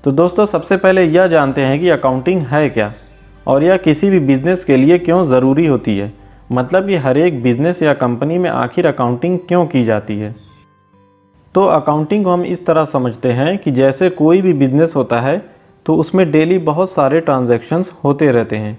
तो दोस्तों सबसे पहले यह जानते हैं कि अकाउंटिंग है क्या और यह किसी भी बिज़नेस के लिए क्यों ज़रूरी होती है। मतलब कि हर एक बिज़नेस या कंपनी में आखिर अकाउंटिंग क्यों की जाती है। तो अकाउंटिंग को हम इस तरह समझते हैं कि जैसे कोई भी बिज़नेस होता है तो उसमें डेली बहुत सारे ट्रांजैक्शंस होते रहते हैं।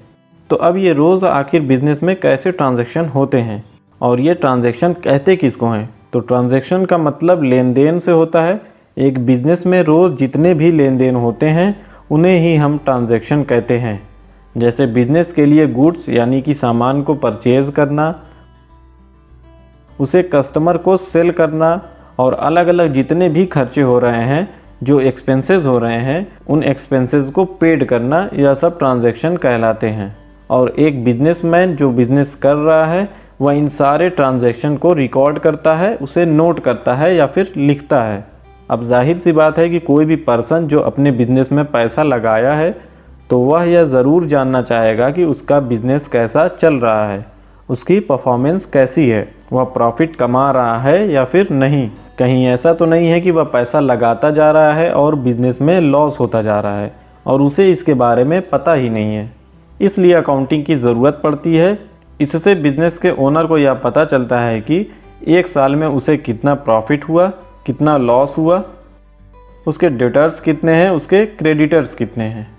तो अब ये रोज़ आखिर बिज़नेस में कैसे ट्रांजैक्शन होते हैं और ये ट्रांजैक्शन कहते किसको हैं। तो ट्रांजैक्शन का मतलब लेन देन से होता है। एक बिज़नेस में रोज़ जितने भी लेन देन होते हैं उन्हें ही हम ट्रांजैक्शन कहते हैं। जैसे बिज़नेस के लिए गुड्स यानी कि सामान को परचेज़ करना, उसे कस्टमर को सेल करना और अलग अलग जितने भी खर्चे हो रहे हैं, जो एक्सपेंसेस हो रहे हैं, उन एक्सपेंसेस को पेड करना, यह सब ट्रांजैक्शन कहलाते हैं। और एक बिजनेसमैन जो बिज़नेस कर रहा है वह इन सारे ट्रांजैक्शन को रिकॉर्ड करता है, उसे नोट करता है या फिर लिखता है। अब जाहिर सी बात है कि कोई भी पर्सन जो अपने बिजनेस में पैसा लगाया है तो वह यह ज़रूर जानना चाहेगा कि उसका बिजनेस कैसा चल रहा है, उसकी परफॉर्मेंस कैसी है, वह प्रॉफिट कमा रहा है या फिर नहीं। कहीं ऐसा तो नहीं है कि वह पैसा लगाता जा रहा है और बिजनेस में लॉस होता जा रहा है और उसे इसके बारे में पता ही नहीं है। इसलिए अकाउंटिंग की ज़रूरत पड़ती है। इससे बिजनेस के ओनर को यह पता चलता है कि एक साल में उसे कितना प्रॉफिट हुआ, कितना लॉस हुआ, उसके डेटर्स कितने हैं, उसके क्रेडिटर्स कितने हैं।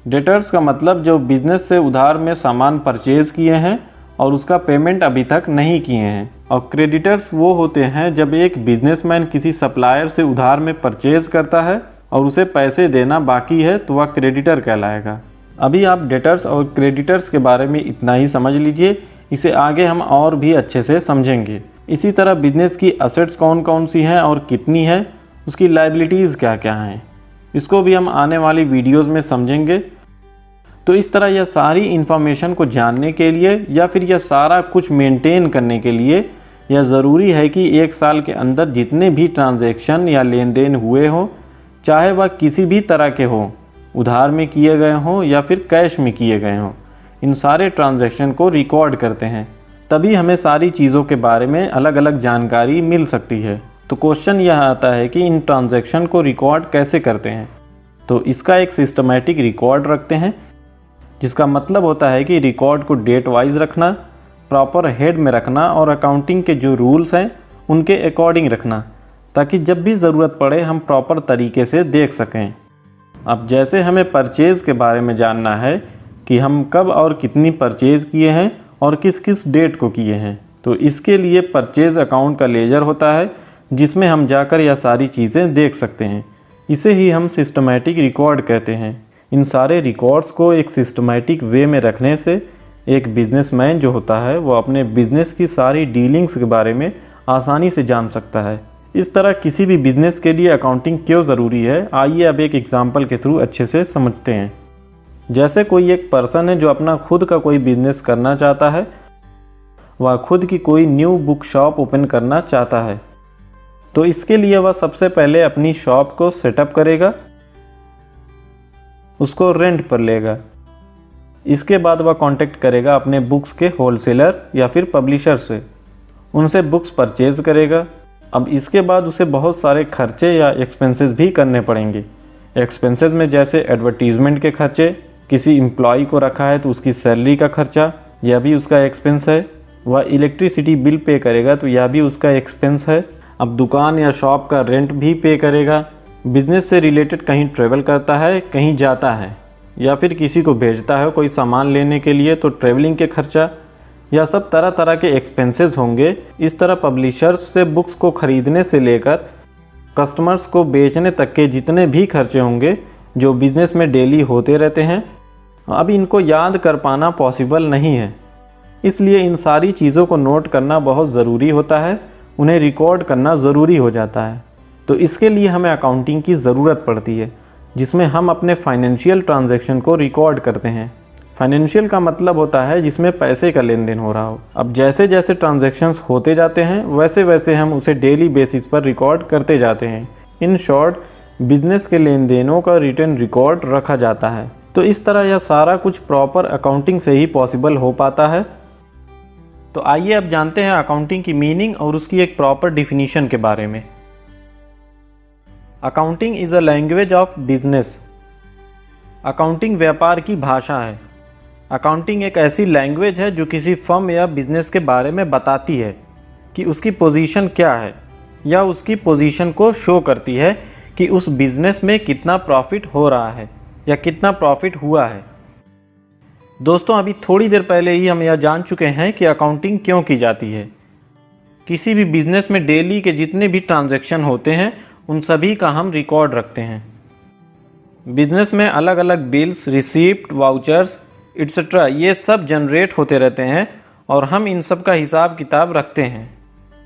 डेटर्स का मतलब जो बिजनेस से उधार में सामान परचेज किए हैं और उसका पेमेंट अभी तक नहीं किए हैं। और क्रेडिटर्स वो होते हैं जब एक बिजनेसमैन किसी सप्लायर से उधार में परचेज करता है और उसे पैसे देना बाकी है तो वह क्रेडिटर कहलाएगा। अभी आप डेटर्स और क्रेडिटर्स के बारे में इतना ही समझ लीजिए, इसे आगे हम और भी अच्छे से समझेंगे। इसी तरह बिजनेस की असेट्स कौन कौन सी हैं और कितनी है, उसकी लायबिलिटीज़ क्या क्या हैं, इसको भी हम आने वाली वीडियोस में समझेंगे। तो इस तरह यह सारी इन्फॉर्मेशन को जानने के लिए या फिर यह सारा कुछ मेंटेन करने के लिए यह ज़रूरी है कि एक साल के अंदर जितने भी ट्रांजैक्शन या लेन देन हुए हों, चाहे वह किसी भी तरह के हों, उधार में किए गए हों या फिर कैश में किए गए हों, इन सारे ट्रांजैक्शन को रिकॉर्ड करते हैं। तभी हमें सारी चीज़ों के बारे में अलग अलग जानकारी मिल सकती है। तो क्वेश्चन यह आता है कि इन ट्रांजैक्शन को रिकॉर्ड कैसे करते हैं। तो इसका एक सिस्टमैटिक रिकॉर्ड रखते हैं, जिसका मतलब होता है कि रिकॉर्ड को डेट वाइज रखना, प्रॉपर हेड में रखना और अकाउंटिंग के जो रूल्स हैं उनके अकॉर्डिंग रखना, ताकि जब भी ज़रूरत पड़े हम प्रॉपर तरीके से देख सकें। अब जैसे हमें परचेज़ के बारे में जानना है कि हम कब और कितनी परचेज़ किए हैं और किस किस डेट को किए हैं, तो इसके लिए परचेज़ अकाउंट का लेजर होता है जिसमें हम जाकर यह सारी चीज़ें देख सकते हैं। इसे ही हम सिस्टमैटिक रिकॉर्ड कहते हैं। इन सारे रिकॉर्ड्स को एक सिस्टमैटिक वे में रखने से एक बिजनेसमैन जो होता है वो अपने बिजनेस की सारी डीलिंग्स के बारे में आसानी से जान सकता है। इस तरह किसी भी बिजनेस के लिए अकाउंटिंग क्यों ज़रूरी है, आइए अब एक एग्जांपल के थ्रू अच्छे से समझते हैं। जैसे कोई एक पर्सन है जो अपना खुद का कोई बिजनेस करना चाहता है, वह खुद की कोई न्यू बुक शॉप ओपन करना चाहता है। तो इसके लिए वह सबसे पहले अपनी शॉप को सेटअप करेगा, उसको रेंट पर लेगा। इसके बाद वह कांटेक्ट करेगा अपने बुक्स के होलसेलर या फिर पब्लिशर से, उनसे बुक्स परचेज करेगा। अब इसके बाद उसे बहुत सारे खर्चे या एक्सपेंसेस भी करने पड़ेंगे। एक्सपेंसेस में जैसे एडवर्टीजमेंट के खर्चे, किसी एम्प्लॉय को रखा है तो उसकी सैलरी का खर्चा, यह भी उसका एक्सपेंस है। वह इलेक्ट्रिसिटी बिल पे करेगा तो यह भी उसका एक्सपेंस है। अब दुकान या शॉप का रेंट भी पे करेगा। बिजनेस से रिलेटेड कहीं ट्रेवल करता है, कहीं जाता है या फिर किसी को भेजता है कोई सामान लेने के लिए, तो ट्रेवलिंग के खर्चा, यह सब तरह तरह के एक्सपेंसेस होंगे। इस तरह पब्लिशर्स से बुक्स को खरीदने से लेकर कस्टमर्स को बेचने तक के जितने भी खर्चे होंगे जो बिजनेस में डेली होते रहते हैं, अब इनको याद कर पाना पॉसिबल नहीं है। इसलिए इन सारी चीज़ों को नोट करना बहुत ज़रूरी होता है, उन्हें रिकॉर्ड करना ज़रूरी हो जाता है। तो इसके लिए हमें अकाउंटिंग की ज़रूरत पड़ती है, जिसमें हम अपने फाइनेंशियल ट्रांजैक्शन को रिकॉर्ड करते हैं। फाइनेंशियल का मतलब होता है जिसमें पैसे का लेन देन हो रहा हो। अब जैसे जैसे ट्रांजैक्शंस होते जाते हैं वैसे वैसे हम उसे डेली बेसिस पर रिकॉर्ड करते जाते हैं। इन शॉर्ट, बिजनेस के लेन देनों का रिटर्न रिकॉर्ड रखा जाता है। तो इस तरह यह सारा कुछ प्रॉपर अकाउंटिंग से ही पॉसिबल हो पाता है। तो आइए अब जानते हैं अकाउंटिंग की मीनिंग और उसकी एक प्रॉपर डिफिनीशन के बारे में। Accounting is a language of business. Accounting व्यापार की भाषा है। अकाउंटिंग एक ऐसी लैंग्वेज है जो किसी फर्म या बिजनेस के बारे में बताती है कि उसकी पोजीशन क्या है, या उसकी पोजीशन को शो करती है कि उस बिजनेस में कितना प्रॉफिट हो रहा है या कितना प्रॉफिट हुआ है। दोस्तों, अभी थोड़ी देर पहले ही हम यह जान चुके हैं कि अकाउंटिंग क्यों की जाती है। किसी भी बिजनेस में डेली के जितने भी ट्रांजैक्शन होते हैं उन सभी का हम रिकॉर्ड रखते हैं। बिजनेस में अलग अलग बिल्स, रिसीप्ट, वाउचर्स एट्सेट्रा ये सब जनरेट होते रहते हैं और हम इन सब का हिसाब किताब रखते हैं,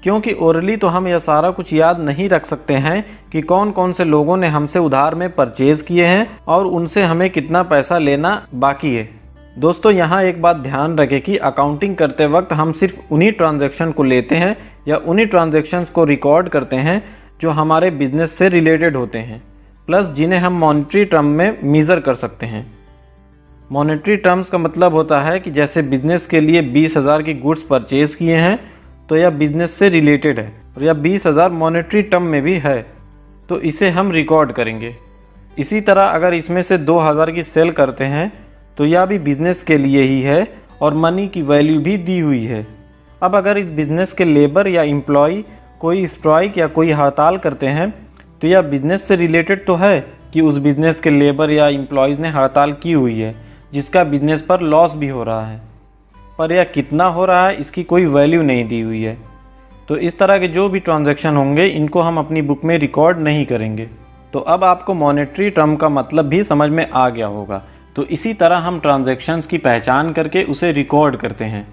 क्योंकि ओरली तो हम यह सारा कुछ याद नहीं रख सकते हैं कि कौन कौन से लोगों ने हमसे उधार में परचेज किए हैं और उनसे हमें कितना पैसा लेना बाकी है। दोस्तों, यहाँ एक बात ध्यान रखें कि अकाउंटिंग करते वक्त हम सिर्फ उन्हीं ट्रांजैक्शन को लेते हैं या उन्हीं ट्रांजैक्शंस को रिकॉर्ड करते हैं जो हमारे बिजनेस से रिलेटेड होते हैं, प्लस जिन्हें हम मॉनेटरी टर्म में मेज़र कर सकते हैं। मॉनेटरी टर्म्स का मतलब होता है कि जैसे बिजनेस के लिए 20,000 की गुड्स परचेज किए हैं तो यह बिजनेस से रिलेटेड है और यह 20,000 मॉनेटरी टर्म में भी है, तो इसे हम रिकॉर्ड करेंगे। इसी तरह अगर इसमें से 2,000 की सेल करते हैं तो यह भी बिजनेस के लिए ही है और मनी की वैल्यू भी दी हुई है। अब अगर इस बिजनेस के लेबर या एम्प्लॉय कोई स्ट्राइक या कोई हड़ताल करते हैं तो यह बिजनेस से रिलेटेड तो है कि उस बिजनेस के लेबर या एम्प्लॉयज़ ने हड़ताल की हुई है जिसका बिजनेस पर लॉस भी हो रहा है, पर यह कितना हो रहा है इसकी कोई वैल्यू नहीं दी हुई है। तो इस तरह के जो भी ट्रांजैक्शन होंगे इनको हम अपनी बुक में रिकॉर्ड नहीं करेंगे। तो अब आपको मॉनेटरी टर्म का मतलब भी समझ में आ गया होगा। तो इसी तरह हम ट्रांजैक्शंस की पहचान करके उसे रिकॉर्ड करते हैं।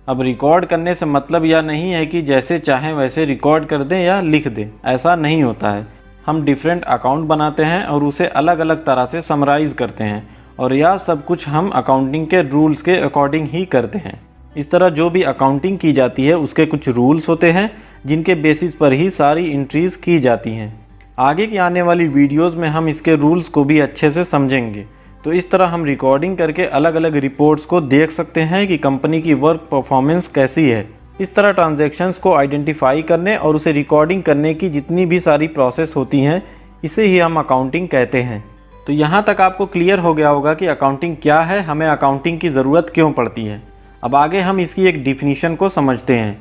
अब रिकॉर्ड करने से मतलब यह नहीं है कि जैसे चाहें वैसे रिकॉर्ड कर दें या लिख दें, ऐसा नहीं होता है। हम डिफरेंट अकाउंट बनाते हैं और उसे अलग अलग तरह से समराइज़ करते हैं और यह सब कुछ हम अकाउंटिंग के रूल्स के अकॉर्डिंग ही करते हैं। इस तरह जो भी अकाउंटिंग की जाती है उसके कुछ रूल्स होते हैं जिनके बेसिस पर ही सारी एंट्रीज की जाती हैं। आगे की आने वाली वीडियोस में हम इसके रूल्स को भी अच्छे से समझेंगे। तो इस तरह हम रिकॉर्डिंग करके अलग अलग रिपोर्ट्स को देख सकते हैं कि कंपनी की वर्क परफॉर्मेंस कैसी है। इस तरह ट्रांजैक्शंस को आइडेंटिफाई करने और उसे रिकॉर्डिंग करने की जितनी भी सारी प्रोसेस होती हैं इसे ही हम अकाउंटिंग कहते हैं। तो यहाँ तक आपको क्लियर हो गया होगा कि अकाउंटिंग क्या है, हमें अकाउंटिंग की ज़रूरत क्यों पड़ती है। अब आगे हम इसकी एक डिफिनीशन को समझते हैं।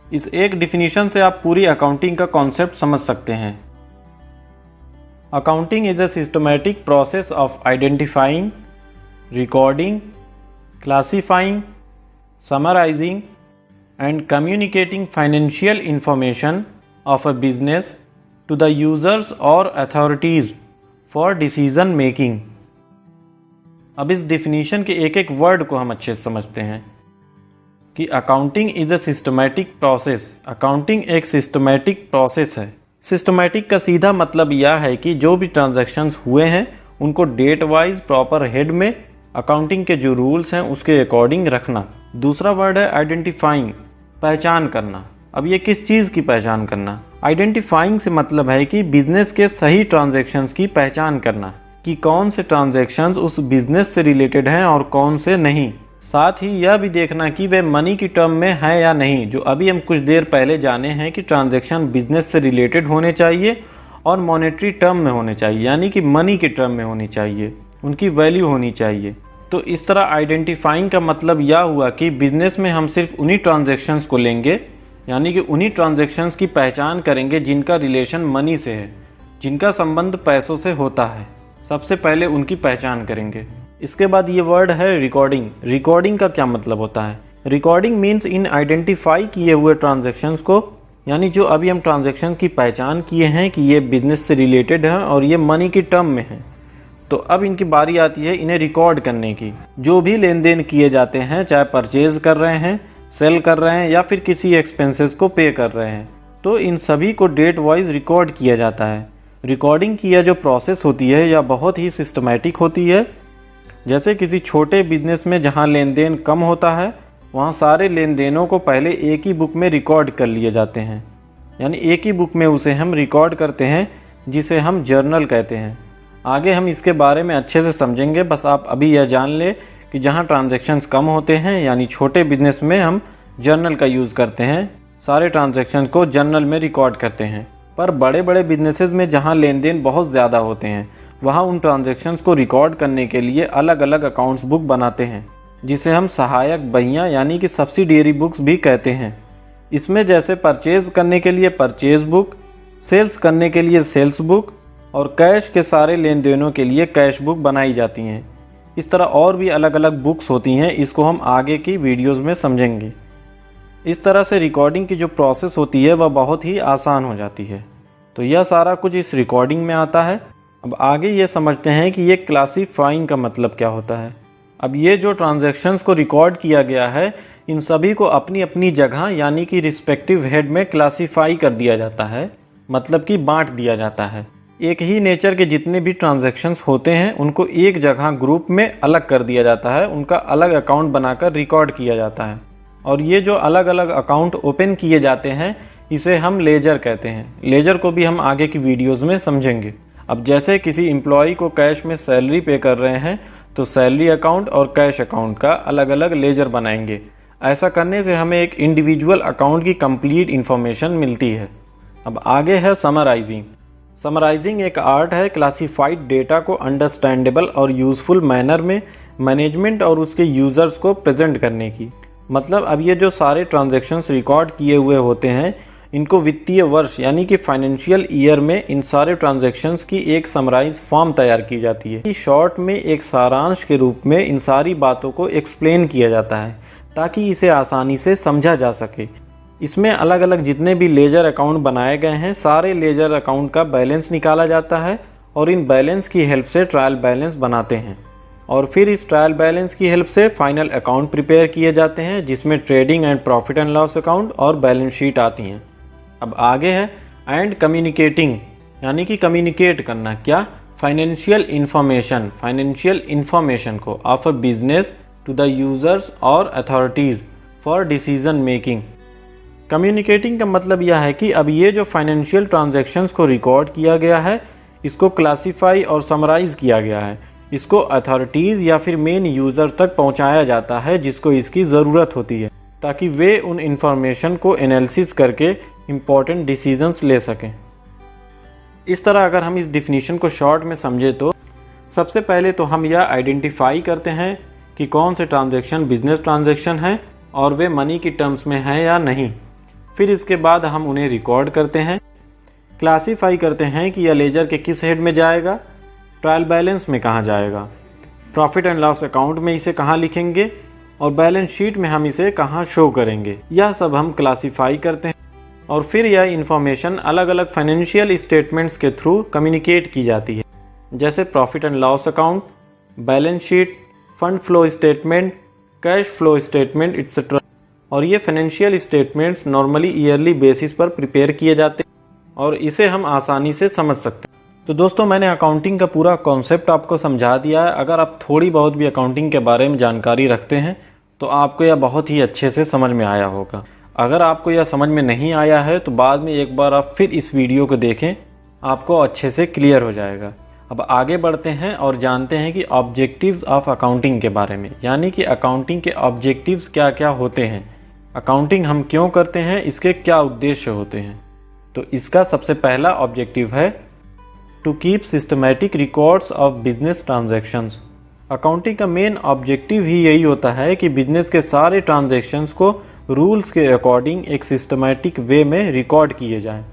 इस एक डिफिनीशन से आप पूरी अकाउंटिंग का कॉन्सेप्ट समझ सकते हैं। Accounting is a systematic process of identifying, recording, classifying, summarizing, and communicating financial information of a business to the users or authorities for decision making. अब इस डिफिनीशन के एक एक वर्ड को हम अच्छे से समझते हैं कि accounting is a systematic process. Accounting एक सिस्टमैटिक प्रोसेस है। सिस्टमैटिक का सीधा मतलब यह है कि जो भी ट्रांजैक्शंस हुए हैं उनको डेट वाइज प्रॉपर हेड में अकाउंटिंग के जो रूल्स हैं उसके अकॉर्डिंग रखना। दूसरा वर्ड है आइडेंटिफाइंग, पहचान करना। अब ये किस चीज़ की पहचान करना? आइडेंटिफाइंग से मतलब है कि बिजनेस के सही ट्रांजैक्शंस की पहचान करना कि कौन से ट्रांजैक्शंस उस बिजनेस से रिलेटेड हैं और कौन से नहीं। साथ ही यह भी देखना कि वे मनी की टर्म में है या नहीं, जो अभी हम कुछ देर पहले जाने हैं कि ट्रांजैक्शन बिजनेस से रिलेटेड होने चाहिए और मॉनेटरी टर्म में होने चाहिए, यानी कि मनी के टर्म में होनी चाहिए, उनकी वैल्यू होनी चाहिए। तो इस तरह आइडेंटिफाइंग का मतलब यह हुआ कि बिजनेस में हम सिर्फ उन्हीं ट्रांजैक्शंस को लेंगे, यानी कि उन्हीं ट्रांजैक्शंस की पहचान करेंगे जिनका रिलेशन मनी से है, जिनका संबंध पैसों से होता है। सबसे पहले उनकी पहचान करेंगे। इसके बाद ये वर्ड है रिकॉर्डिंग। रिकॉर्डिंग का क्या मतलब होता है? रिकॉर्डिंग मीन्स इन आइडेंटिफाई किए हुए ट्रांजैक्शंस को, यानी जो अभी हम ट्रांजैक्शन की पहचान किए हैं कि ये बिजनेस से रिलेटेड है और ये मनी की टर्म में है, तो अब इनकी बारी आती है इन्हें रिकॉर्ड करने की। जो भी लेन देन किए जाते हैं, चाहे परचेज कर रहे हैं, सेल कर रहे हैं या फिर किसी एक्सपेंसेस को पे कर रहे हैं, तो इन सभी को डेट वाइज रिकॉर्ड किया जाता है। रिकॉर्डिंग की यह जो प्रोसेस होती है यह बहुत ही सिस्टमैटिक होती है। जैसे किसी छोटे बिजनेस में जहां लेन देन कम होता है वहां सारे लेन देनों को पहले एक ही बुक में रिकॉर्ड कर लिए जाते हैं, यानी एक ही बुक में उसे हम रिकॉर्ड करते हैं जिसे हम जर्नल कहते हैं। आगे हम इसके बारे में अच्छे से समझेंगे, बस आप अभी यह जान ले कि जहां ट्रांजैक्शंस कम होते हैं यानी छोटे बिजनेस में हम जर्नल का यूज़ करते हैं, सारे ट्रांजैक्शंस को जर्नल में रिकॉर्ड करते हैं। पर बड़े बड़े बिजनेसेस में जहां लेन देन बहुत ज़्यादा होते हैं वहां उन ट्रांजैक्शंस को रिकॉर्ड करने के लिए अलग अलग अकाउंट्स बुक बनाते हैं, जिसे हम सहायक बहियां यानी कि सब्सिडियरी बुक्स भी कहते हैं। इसमें जैसे परचेज करने के लिए परचेज बुक, सेल्स करने के लिए सेल्स बुक और कैश के सारे लेन देनों के लिए कैश बुक बनाई जाती हैं। इस तरह और भी अलग अलग बुक्स होती हैं, इसको हम आगे की वीडियोस में समझेंगे। इस तरह से रिकॉर्डिंग की जो प्रोसेस होती है वह बहुत ही आसान हो जाती है। तो यह सारा कुछ इस रिकॉर्डिंग में आता है। अब आगे ये समझते हैं कि ये क्लासीफाइंग का मतलब क्या होता है। अब ये जो ट्रांजैक्शंस को रिकॉर्ड किया गया है इन सभी को अपनी अपनी जगह यानी कि रिस्पेक्टिव हेड में क्लासीफाई कर दिया जाता है, मतलब कि बांट दिया जाता है। एक ही नेचर के जितने भी ट्रांजैक्शंस होते हैं उनको एक जगह ग्रुप में अलग कर दिया जाता है, उनका अलग अकाउंट बनाकर रिकॉर्ड किया जाता है। और ये जो अलग अलग अकाउंट ओपन किए जाते हैं इसे हम लेजर कहते हैं। लेजर को भी हम आगे की वीडियोज़ में समझेंगे। अब जैसे किसी एम्प्लॉय को कैश में सैलरी पे कर रहे हैं तो सैलरी अकाउंट और कैश अकाउंट का अलग अलग लेजर बनाएंगे। ऐसा करने से हमें एक इंडिविजुअल अकाउंट की कंप्लीट इन्फॉर्मेशन मिलती है। अब आगे है समराइजिंग। समराइजिंग एक आर्ट है क्लासिफाइड डेटा को अंडरस्टैंडेबल और यूज़फुल मैनर में मैनेजमेंट और उसके यूज़र्स को प्रेजेंट करने की। मतलब अब ये जो सारे ट्रांजैक्शंस रिकॉर्ड किए हुए होते हैं इनको वित्तीय वर्ष यानी कि फाइनेंशियल ईयर में इन सारे ट्रांजैक्शंस की एक समराइज फॉर्म तैयार की जाती है। शॉर्ट में एक सारांश के रूप में इन सारी बातों को एक्सप्लेन किया जाता है ताकि इसे आसानी से समझा जा सके। इसमें अलग अलग जितने भी लेजर अकाउंट बनाए गए हैं सारे लेजर अकाउंट का बैलेंस निकाला जाता है और इन बैलेंस की हेल्प से ट्रायल बैलेंस बनाते हैं और फिर इस ट्रायल बैलेंस की हेल्प से फाइनल अकाउंट प्रिपेयर किए जाते हैं जिसमें trading and profit and loss account और बैलेंस शीट आती हैं। अब आगे है एंड कम्युनिकेटिंग यानी कि कम्युनिकेट करना। क्या? फाइनेंशियल इंफॉर्मेशन को of a business to the users और authorities for decision making. Communicating का मतलब यह है कि अब ये जो फाइनेंशियल ट्रांजैक्शंस को रिकॉर्ड किया गया है इसको क्लासीफाई और समराइज किया गया है, इसको अथॉरिटीज़ या फिर मेन यूज़र तक पहुंचाया जाता है जिसको इसकी ज़रूरत होती है ताकि वे उन इंफॉर्मेशन को एनालिसिस करके इम्पॉर्टेंट डिसीजंस ले सकें। इस तरह अगर हम इस डिफिनीशन को शॉर्ट में समझे तो सबसे पहले तो हम यह आइडेंटिफाई करते हैं कि कौन से ट्रांजैक्शन बिजनेस ट्रांजैक्शन हैं और वे मनी की टर्म्स में हैं या नहीं। फिर इसके बाद हम उन्हें रिकॉर्ड करते हैं, क्लासीफाई करते हैं कि यह लेजर के किस हेड में जाएगा, ट्रायल बैलेंस में कहाँ जाएगा, प्रॉफिट एंड लॉस अकाउंट में इसे कहाँ लिखेंगे और बैलेंस शीट में हम इसे कहाँ शो करेंगे। यह सब हम क्लासीफाई करते हैं और फिर यह इंफॉर्मेशन अलग अलग फाइनेंशियल स्टेटमेंट्स के थ्रू कम्युनिकेट की जाती है, जैसे profit and loss account, balance sheet, fund flow statement, cash flow statement etcetera. और ये financial statements normally yearly basis पर प्रिपेयर किए जाते हैं और इसे हम आसानी से समझ सकते हैं। तो दोस्तों मैंने अकाउंटिंग का पूरा कॉन्सेप्ट आपको समझा दिया है। अगर आप थोड़ी बहुत भी अकाउंटिंग के बारे में जानकारी रखते हैं तो आपको यह बहुत ही अच्छे से समझ में आया होगा। अगर आपको यह समझ में नहीं आया है तो बाद में एक बार आप फिर इस वीडियो को देखें, आपको अच्छे से क्लियर हो जाएगा। अब आगे बढ़ते हैं और जानते हैं कि ऑब्जेक्टिव्स ऑफ अकाउंटिंग के बारे में, यानी कि अकाउंटिंग के ऑब्जेक्टिव्स क्या क्या होते हैं, अकाउंटिंग हम क्यों करते हैं, इसके क्या उद्देश्य होते हैं। तो इसका सबसे पहला ऑब्जेक्टिव है to keep systematic records of business transactions. Accounting का मेन ऑब्जेक्टिव ही यही होता है कि बिजनेस के सारे ट्रांजैक्शंस को रूल्स के अकॉर्डिंग एक सिस्टमैटिक वे में रिकॉर्ड किए जाएं।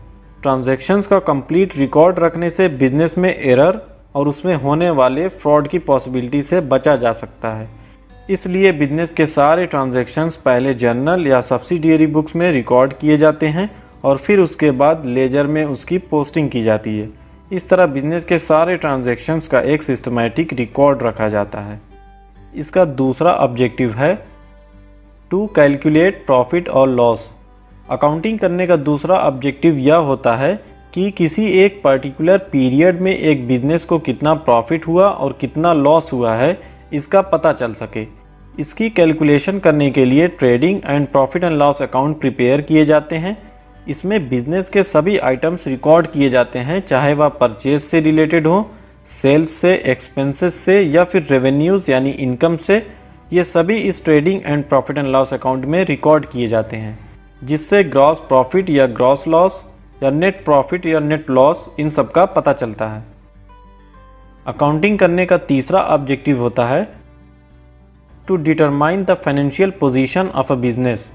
ट्रांजैक्शंस का कंप्लीट रिकॉर्ड रखने से बिजनेस में एरर और उसमें होने वाले फ्रॉड की पॉसिबिलिटी से बचा जा सकता है। इसलिए बिजनेस के सारे ट्रांजैक्शंस पहले जर्नल या सब्सिडियरी बुक्स में रिकॉर्ड किए जाते हैं और फिर उसके बाद लेजर में उसकी पोस्टिंग की जाती है। इस तरह बिजनेस के सारे ट्रांजैक्शंस का एक सिस्टमैटिक रिकॉर्ड रखा जाता है। इसका दूसरा ऑब्जेक्टिव है टू कैलकुलेट प्रॉफिट और लॉस। अकाउंटिंग करने का दूसरा ऑब्जेक्टिव यह होता है कि किसी एक पर्टिकुलर पीरियड में एक बिजनेस को कितना प्रॉफिट हुआ और कितना लॉस हुआ है इसका पता चल सके। इसकी कैलकुलेशन करने के लिए trading and profit and loss account prepare किए जाते हैं। इसमें बिजनेस के सभी आइटम्स रिकॉर्ड किए जाते हैं, चाहे वह परचेज से रिलेटेड हो, सेल्स से, एक्सपेंसेस से या फिर रेवेन्यूज़ यानी इनकम से। ये सभी इस trading and profit and loss account में रिकॉर्ड किए जाते हैं, जिससे ग्रॉस प्रॉफिट या ग्रॉस लॉस, या नेट प्रॉफिट या नेट लॉस, इन सब का पता चलता है। अकाउंटिंग करने का तीसरा ऑब्जेक्टिव होता है to determine the financial position of a business.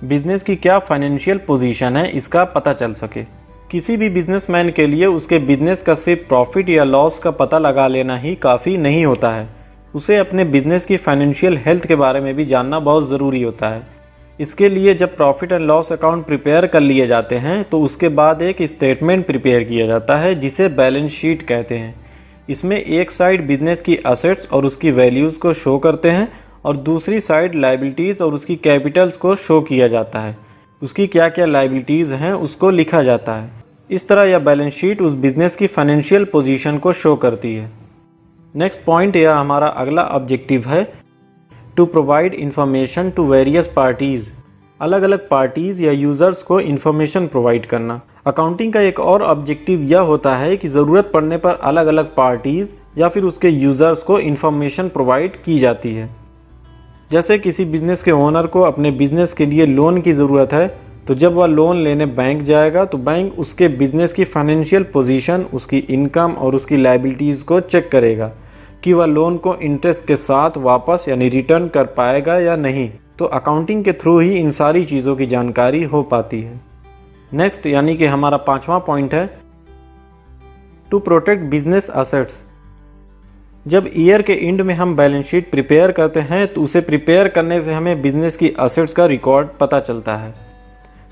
Business की क्या फाइनेंशियल पोजीशन है इसका पता चल सके। किसी भी बिजनेसमैन के लिए उसके बिजनेस का सिर्फ प्रॉफिट या लॉस का पता लगा लेना ही काफ़ी नहीं होता है, उसे अपने बिजनेस की फाइनेंशियल हेल्थ के बारे में भी जानना बहुत ज़रूरी होता है। इसके लिए जब profit and loss account prepare कर लिए जाते हैं तो उसके बाद एक स्टेटमेंट प्रिपेयर किया जाता है जिसे बैलेंस शीट कहते हैं। इसमें एक साइड बिजनेस की असेट्स और उसकी वैल्यूज़ को शो करते हैं और दूसरी साइड लायबिलिटीज़ और उसकी कैपिटल्स को शो किया जाता है। उसकी क्या क्या लायबिलिटीज़ हैं उसको लिखा जाता है। इस तरह यह बैलेंस शीट उस बिज़नेस की फाइनेंशियल पोजीशन को शो करती है। नेक्स्ट पॉइंट या हमारा अगला ऑब्जेक्टिव है to provide information to various parties. अलग अलग पार्टीज़ या यूज़र्स को इंफॉर्मेशन प्रोवाइड करना। अकाउंटिंग का एक और ऑब्जेक्टिव यह होता है कि ज़रूरत पड़ने पर अलग अलग पार्टीज़ या फिर उसके यूज़र्स को इंफॉर्मेशन प्रोवाइड की जाती है। जैसे किसी बिज़नेस के ओनर को अपने बिज़नेस के लिए लोन की ज़रूरत है, तो जब वह लोन लेने बैंक जाएगा तो बैंक उसके बिज़नेस की फाइनेंशियल पोजीशन, उसकी इनकम और उसकी लायबिलिटीज़ को चेक करेगा कि वह लोन को इंटरेस्ट के साथ वापस यानी रिटर्न कर पाएगा या नहीं। तो अकाउंटिंग के थ्रू ही इन सारी चीज़ों की जानकारी हो पाती है। नेक्स्ट यानी कि हमारा पांचवा पॉइंट है टू प्रोटेक्ट बिजनेस असेट्स। जब ईयर के एंड में हम बैलेंस शीट प्रिपेयर करते हैं तो उसे प्रिपेयर करने से हमें बिजनेस की असेट्स का रिकॉर्ड पता चलता है,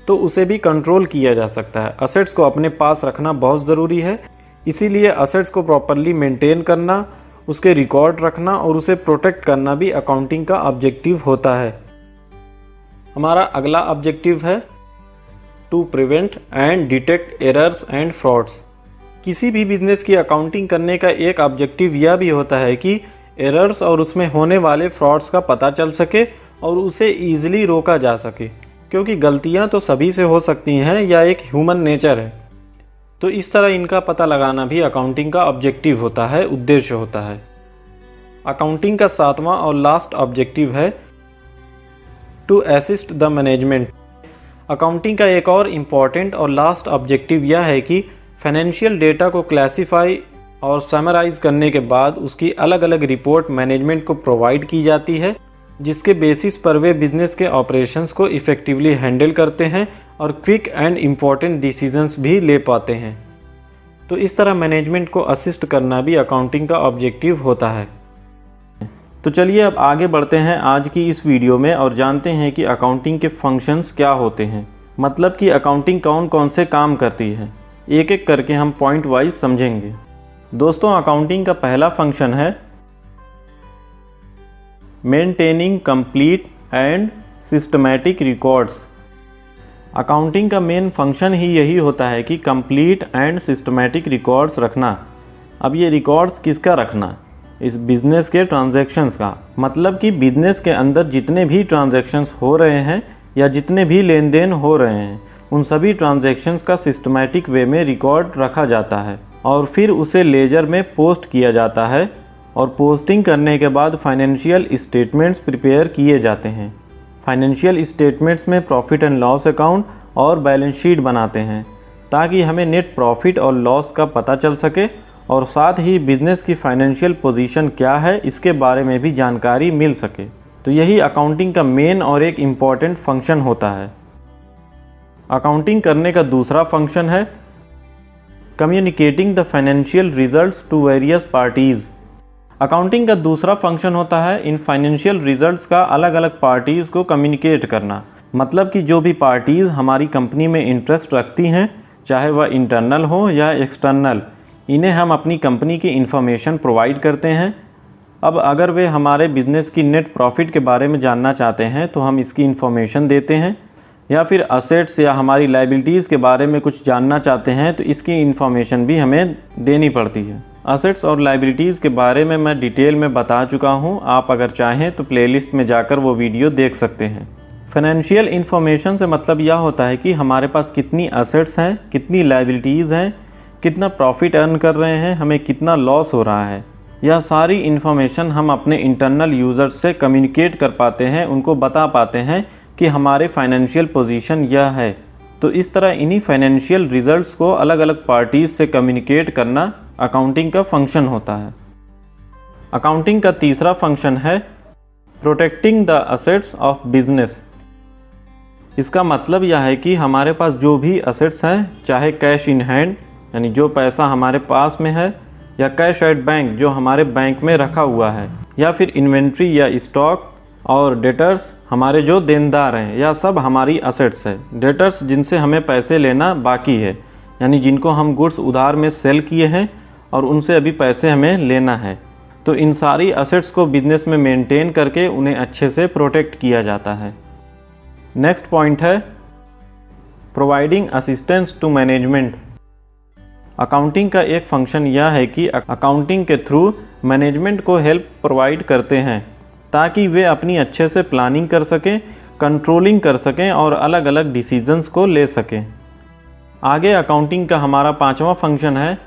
तो उसे भी कंट्रोल किया जा सकता है। असेट्स को अपने पास रखना बहुत ज़रूरी है, इसीलिए असेट्स को प्रॉपरली मेंटेन करना, उसके रिकॉर्ड रखना और उसे प्रोटेक्ट करना भी अकाउंटिंग का ऑब्जेक्टिव होता है। हमारा अगला ऑब्जेक्टिव है to prevent and detect errors and frauds. किसी भी बिजनेस की अकाउंटिंग करने का एक ऑब्जेक्टिव यह भी होता है कि एरर्स और उसमें होने वाले फ्रॉड्स का पता चल सके और उसे ईजिली रोका जा सके, क्योंकि गलतियां तो सभी से हो सकती हैं या एक ह्यूमन नेचर है। तो इस तरह इनका पता लगाना भी अकाउंटिंग का ऑब्जेक्टिव होता है, उद्देश्य होता है। अकाउंटिंग का सातवां और लास्ट ऑब्जेक्टिव है to assist the management. Accounting का एक और इम्पॉर्टेंट और लास्ट ऑब्जेक्टिव यह है कि फाइनेंशियल डेटा को क्लासिफाई और समराइज करने के बाद उसकी अलग अलग रिपोर्ट मैनेजमेंट को प्रोवाइड की जाती है, जिसके बेसिस पर वे बिजनेस के ऑपरेशंस को इफ़ेक्टिवली हैंडल करते हैं और क्विक एंड इम्पॉर्टेंट डिसीजंस भी ले पाते हैं। तो इस तरह मैनेजमेंट को असिस्ट करना भी अकाउंटिंग का ऑब्जेक्टिव होता है। तो चलिए अब आगे बढ़ते हैं आज की इस वीडियो में और जानते हैं कि अकाउंटिंग के फंक्शंस क्या होते हैं, मतलब कि अकाउंटिंग कौन कौन से काम करती है। एक एक करके हम पॉइंट वाइज समझेंगे। दोस्तों, अकाउंटिंग का पहला फंक्शन है maintaining complete and systematic records. Accounting का मेन फंक्शन ही यही होता है कि कंप्लीट एंड सिस्टमैटिक रिकॉर्ड्स रखना। अब ये रिकॉर्ड्स किसका रखना? इस बिज़नेस के ट्रांजैक्शंस का, मतलब कि बिज़नेस के अंदर जितने भी ट्रांजैक्शंस हो रहे हैं या जितने भी लेन देन हो रहे हैं उन सभी ट्रांजैक्शंस का सिस्टमैटिक वे में रिकॉर्ड रखा जाता है और फिर उसे लेजर में पोस्ट किया जाता है और पोस्टिंग करने के बाद फाइनेंशियल स्टेटमेंट्स प्रिपेयर किए जाते हैं। फाइनेंशियल स्टेटमेंट्स में प्रॉफिट एंड लॉस अकाउंट और बैलेंस शीट बनाते हैं ताकि हमें नेट प्रॉफिट और लॉस का पता चल सके और साथ ही बिजनेस की फाइनेंशियल पोजीशन क्या है इसके बारे में भी जानकारी मिल सके। तो यही अकाउंटिंग का मेन और एक इम्पॉर्टेंट फंक्शन होता है। अकाउंटिंग करने का दूसरा फंक्शन है communicating the financial results to various parties. Accounting का दूसरा फंक्शन होता है इन फाइनेंशियल रिजल्ट्स का अलग अलग पार्टीज़ को कम्युनिकेट करना, मतलब कि जो भी पार्टीज़ हमारी कंपनी में इंटरेस्ट रखती हैं, चाहे वह इंटरनल हो या एक्सटर्नल, इन्हें हम अपनी कंपनी की इन्फॉर्मेशन प्रोवाइड करते हैं। अब अगर वे हमारे बिज़नेस की नेट प्रॉफिट के बारे में जानना चाहते हैं तो हम इसकी इन्फॉर्मेशन देते हैं, या फिर असेट्स या हमारी लायबिलिटीज़ के बारे में कुछ जानना चाहते हैं तो इसकी इन्फॉर्मेशन भी हमें देनी पड़ती है। असेट्स और लायबिलिटीज़ के बारे में मैं डिटेल में बता चुका हूँ, आप अगर चाहें तो प्लेलिस्ट में जाकर वो वीडियो देख सकते हैं। फाइनेंशियल इन्फॉर्मेशन से मतलब यह होता है कि हमारे पास कितनी असेट्स हैं, कितनी लायबिलिटीज़ हैं, कितना प्रॉफिट अर्न कर रहे हैं, हमें कितना लॉस हो रहा है। यह सारी इन्फॉर्मेशन हम अपने इंटरनल यूज़र्स से कम्युनिकेट कर पाते हैं, उनको बता पाते हैं कि हमारे फाइनेंशियल पोजीशन यह है तो इस तरह इन्हीं फाइनेंशियल रिजल्ट्स को अलग अलग पार्टीज से कम्युनिकेट करना अकाउंटिंग का फंक्शन होता है। अकाउंटिंग का तीसरा फंक्शन है protecting the assets of business. इसका मतलब यह है कि हमारे पास जो भी असेट्स हैं, चाहे कैश इन हैंड यानी जो पैसा हमारे पास में है, या कैश एट बैंक जो हमारे बैंक में रखा हुआ है, या फिर इन्वेंट्री या स्टॉक, और डेटर्स हमारे जो देनदार हैं, यह सब हमारी असेट्स है। डेटर्स जिनसे हमें पैसे लेना बाकी है, यानी जिनको हम गुड्स उधार में सेल किए हैं और उनसे अभी पैसे हमें लेना है। तो इन सारी असेट्स को बिजनेस में मेंटेन करके उन्हें अच्छे से प्रोटेक्ट किया जाता है। नेक्स्ट पॉइंट है providing assistance to management. Accounting का एक फंक्शन यह है कि अकाउंटिंग के थ्रू मैनेजमेंट को हेल्प प्रोवाइड करते हैं ताकि वे अपनी अच्छे से प्लानिंग कर सकें, कंट्रोलिंग कर सकें और अलग अलग डिसीजंस को ले सकें। आगे अकाउंटिंग का हमारा पांचवा फंक्शन है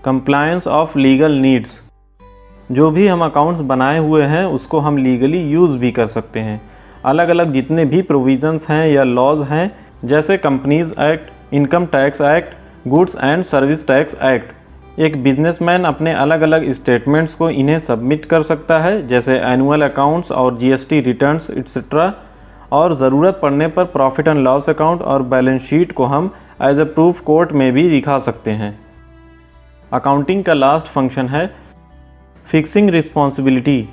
कंप्लायंस ऑफ लीगल नीड्स। जो भी हम अकाउंट्स बनाए हुए हैं उसको हम लीगली यूज़ भी कर सकते हैं। अलग अलग जितने भी प्रोविज़न्स हैं या लॉज हैं, जैसे companies act, income tax act, goods and service tax act, एक बिजनेसमैन अपने अलग अलग स्टेटमेंट्स को इन्हें सबमिट कर सकता है, जैसे एनुअल अकाउंट्स और जीएसटी रिटर्न्स एक्सेट्रा, और ज़रूरत पड़ने पर प्रॉफिट एंड लॉस अकाउंट और बैलेंस शीट को हम एज ए प्रूफ कोर्ट में भी दिखा सकते हैं। अकाउंटिंग का लास्ट फंक्शन है फिक्सिंग रिस्पॉन्सिबिलिटी।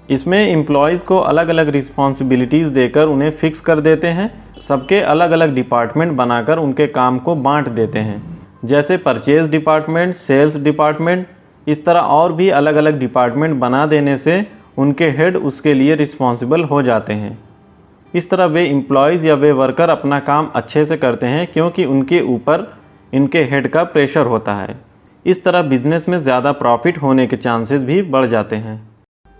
इसमें एम्प्लॉयज़ को अलग अलग रिस्पॉन्सिबिलिटीज़ देकर उन्हें फिक्स कर देते हैं। सबके अलग अलग डिपार्टमेंट बनाकर उनके काम को बांट देते हैं, जैसे परचेज डिपार्टमेंट, सेल्स डिपार्टमेंट, इस तरह और भी अलग अलग डिपार्टमेंट बना देने से उनके हेड उसके लिए रिस्पॉन्सिबल हो जाते हैं। इस तरह वे एम्प्लॉयज़ या वे वर्कर अपना काम अच्छे से करते हैं क्योंकि उनके ऊपर इनके हेड का प्रेशर होता है। इस तरह बिजनेस में ज़्यादा प्रॉफिट होने के चांसेस भी बढ़ जाते हैं।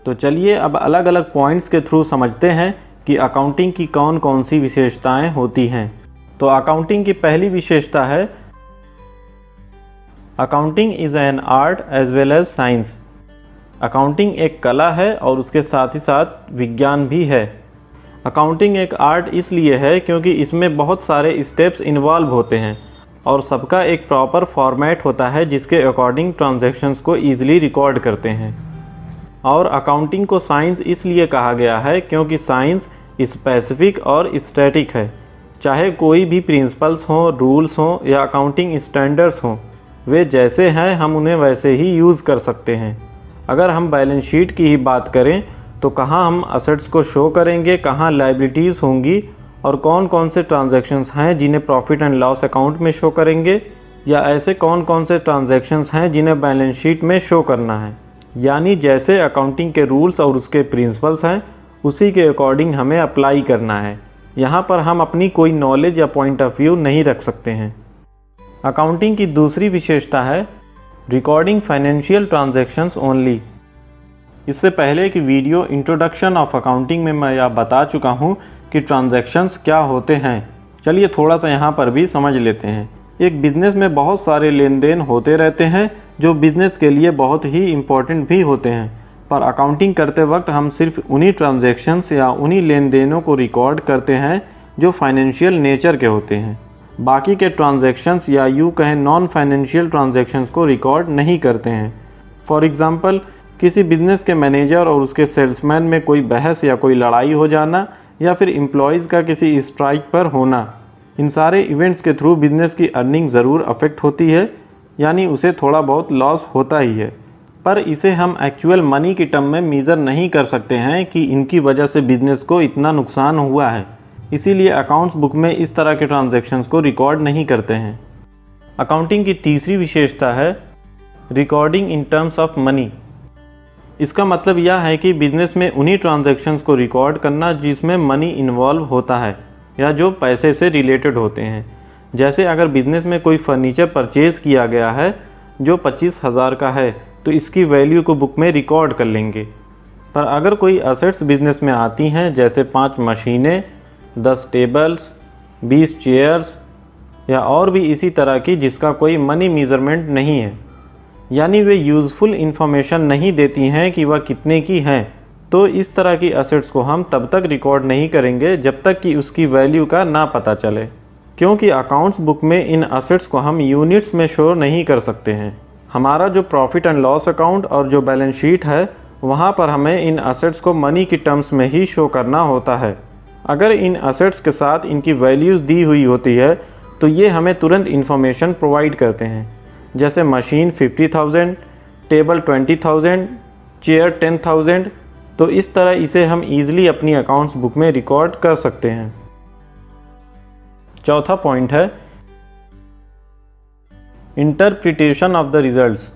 तो चलिए अब अलग अलग पॉइंट्स के थ्रू समझते हैं कि अकाउंटिंग की कौन कौन सी विशेषताएं होती हैं। तो अकाउंटिंग की पहली विशेषता है accounting is an art as well as science. Accounting एक कला है और उसके साथ ही साथ विज्ञान भी है। अकाउंटिंग एक आर्ट इसलिए है क्योंकि इसमें बहुत सारे स्टेप्स इन्वॉल्व होते हैं और सबका एक प्रॉपर फॉर्मेट होता है जिसके अकॉर्डिंग ट्रांजैक्शंस को ईजिली रिकॉर्ड करते हैं। और अकाउंटिंग को साइंस इसलिए कहा गया है क्योंकि साइंस स्पेसिफिक और स्टैटिक है। चाहे कोई भी प्रिंसिपल्स हों, रूल्स हों या अकाउंटिंग स्टैंडर्ड्स हों, वे जैसे हैं हम उन्हें वैसे ही यूज़ कर सकते हैं। अगर हम बैलेंस शीट की ही बात करें तो कहाँ हम असेट्स को शो करेंगे, कहाँ लायबिलिटीज़ होंगी और कौन कौन से ट्रांजैक्शंस हैं जिन्हें प्रॉफिट एंड लॉस अकाउंट में शो करेंगे, या ऐसे कौन कौन से ट्रांजैक्शंस हैं जिन्हें बैलेंस शीट में शो करना है। यानी जैसे अकाउंटिंग के रूल्स और उसके प्रिंसिपल्स हैं उसी के अकॉर्डिंग हमें अप्लाई करना है। यहाँ पर हम अपनी कोई नॉलेज या पॉइंट ऑफ व्यू नहीं रख सकते हैं। अकाउंटिंग की दूसरी विशेषता है रिकॉर्डिंग फाइनेंशियल ट्रांजैक्शंस ओनली। इससे पहले कि वीडियो इंट्रोडक्शन ऑफ अकाउंटिंग में मैं यह बता चुका हूँ कि ट्रांजैक्शंस क्या होते हैं। चलिए थोड़ा सा यहाँ पर भी समझ लेते हैं। एक बिज़नेस में बहुत सारे लेन देन होते रहते हैं जो बिज़नेस के लिए बहुत ही इम्पोर्टेंट भी होते हैं, पर अकाउंटिंग करते वक्त हम सिर्फ उन्हीं ट्रांजैक्शंस या उन्हीं लेन देनों को रिकॉर्ड करते हैं जो फाइनेंशियल नेचर के होते हैं। बाकी के ट्रांजैक्शंस या यूँ कहें नॉन फाइनेंशियल ट्रांजैक्शंस को रिकॉर्ड नहीं करते हैं। फॉर एग्ज़ाम्पल, किसी बिज़नेस के मैनेजर और उसके सेल्समैन में कोई बहस या कोई लड़ाई हो जाना, या फिर एम्प्लॉयज़ का किसी स्ट्राइक पर होना, इन सारे इवेंट्स के थ्रू बिज़नेस की अर्निंग ज़रूर अफेक्ट होती है, यानी उसे थोड़ा बहुत लॉस होता ही है, पर इसे हम एक्चुअल मनी की टर्म में मेज़र नहीं कर सकते हैं कि इनकी वजह से बिज़नेस को इतना नुकसान हुआ है। इसीलिए अकाउंट्स बुक में इस तरह के ट्रांजैक्शंस को रिकॉर्ड नहीं करते हैं। अकाउंटिंग की तीसरी विशेषता है recording in terms of money. इसका मतलब यह है कि बिज़नेस में उन्हीं ट्रांजैक्शंस को रिकॉर्ड करना जिसमें मनी इन्वॉल्व होता है या जो पैसे से रिलेटेड होते हैं। जैसे अगर बिज़नेस में कोई फर्नीचर परचेज़ किया गया है जो 25,000 का है तो इसकी वैल्यू को बुक में रिकॉर्ड कर लेंगे। पर अगर कोई असेट्स बिज़नेस में आती हैं, जैसे 5 मशीनें, 10 टेबल्स, 20 चेयर्स या और भी इसी तरह की जिसका कोई मनी मेजरमेंट नहीं है, यानी वे यूज़फुल इन्फॉर्मेशन नहीं देती हैं कि वह कितने की हैं, तो इस तरह की असेट्स को हम तब तक रिकॉर्ड नहीं करेंगे जब तक कि उसकी वैल्यू का ना पता चले। क्योंकि अकाउंट्स बुक में इन असेट्स को हम यूनिट्स में शो नहीं कर सकते हैं। हमारा जो प्रॉफिट एंड लॉस अकाउंट और जो बैलेंस शीट है वहाँ पर हमें इन असेट्स को मनी की टर्म्स में ही शो करना होता है। अगर इन असेट्स के साथ इनकी वैल्यूज़ दी हुई होती है तो ये हमें तुरंत इन्फॉर्मेशन प्रोवाइड करते हैं, जैसे मशीन 50,000, टेबल 20,000, चेयर 10,000। तो इस तरह इसे हम ईज़िली अपनी अकाउंट्स बुक में रिकॉर्ड कर सकते हैं। चौथा पॉइंट है interpretation of the results.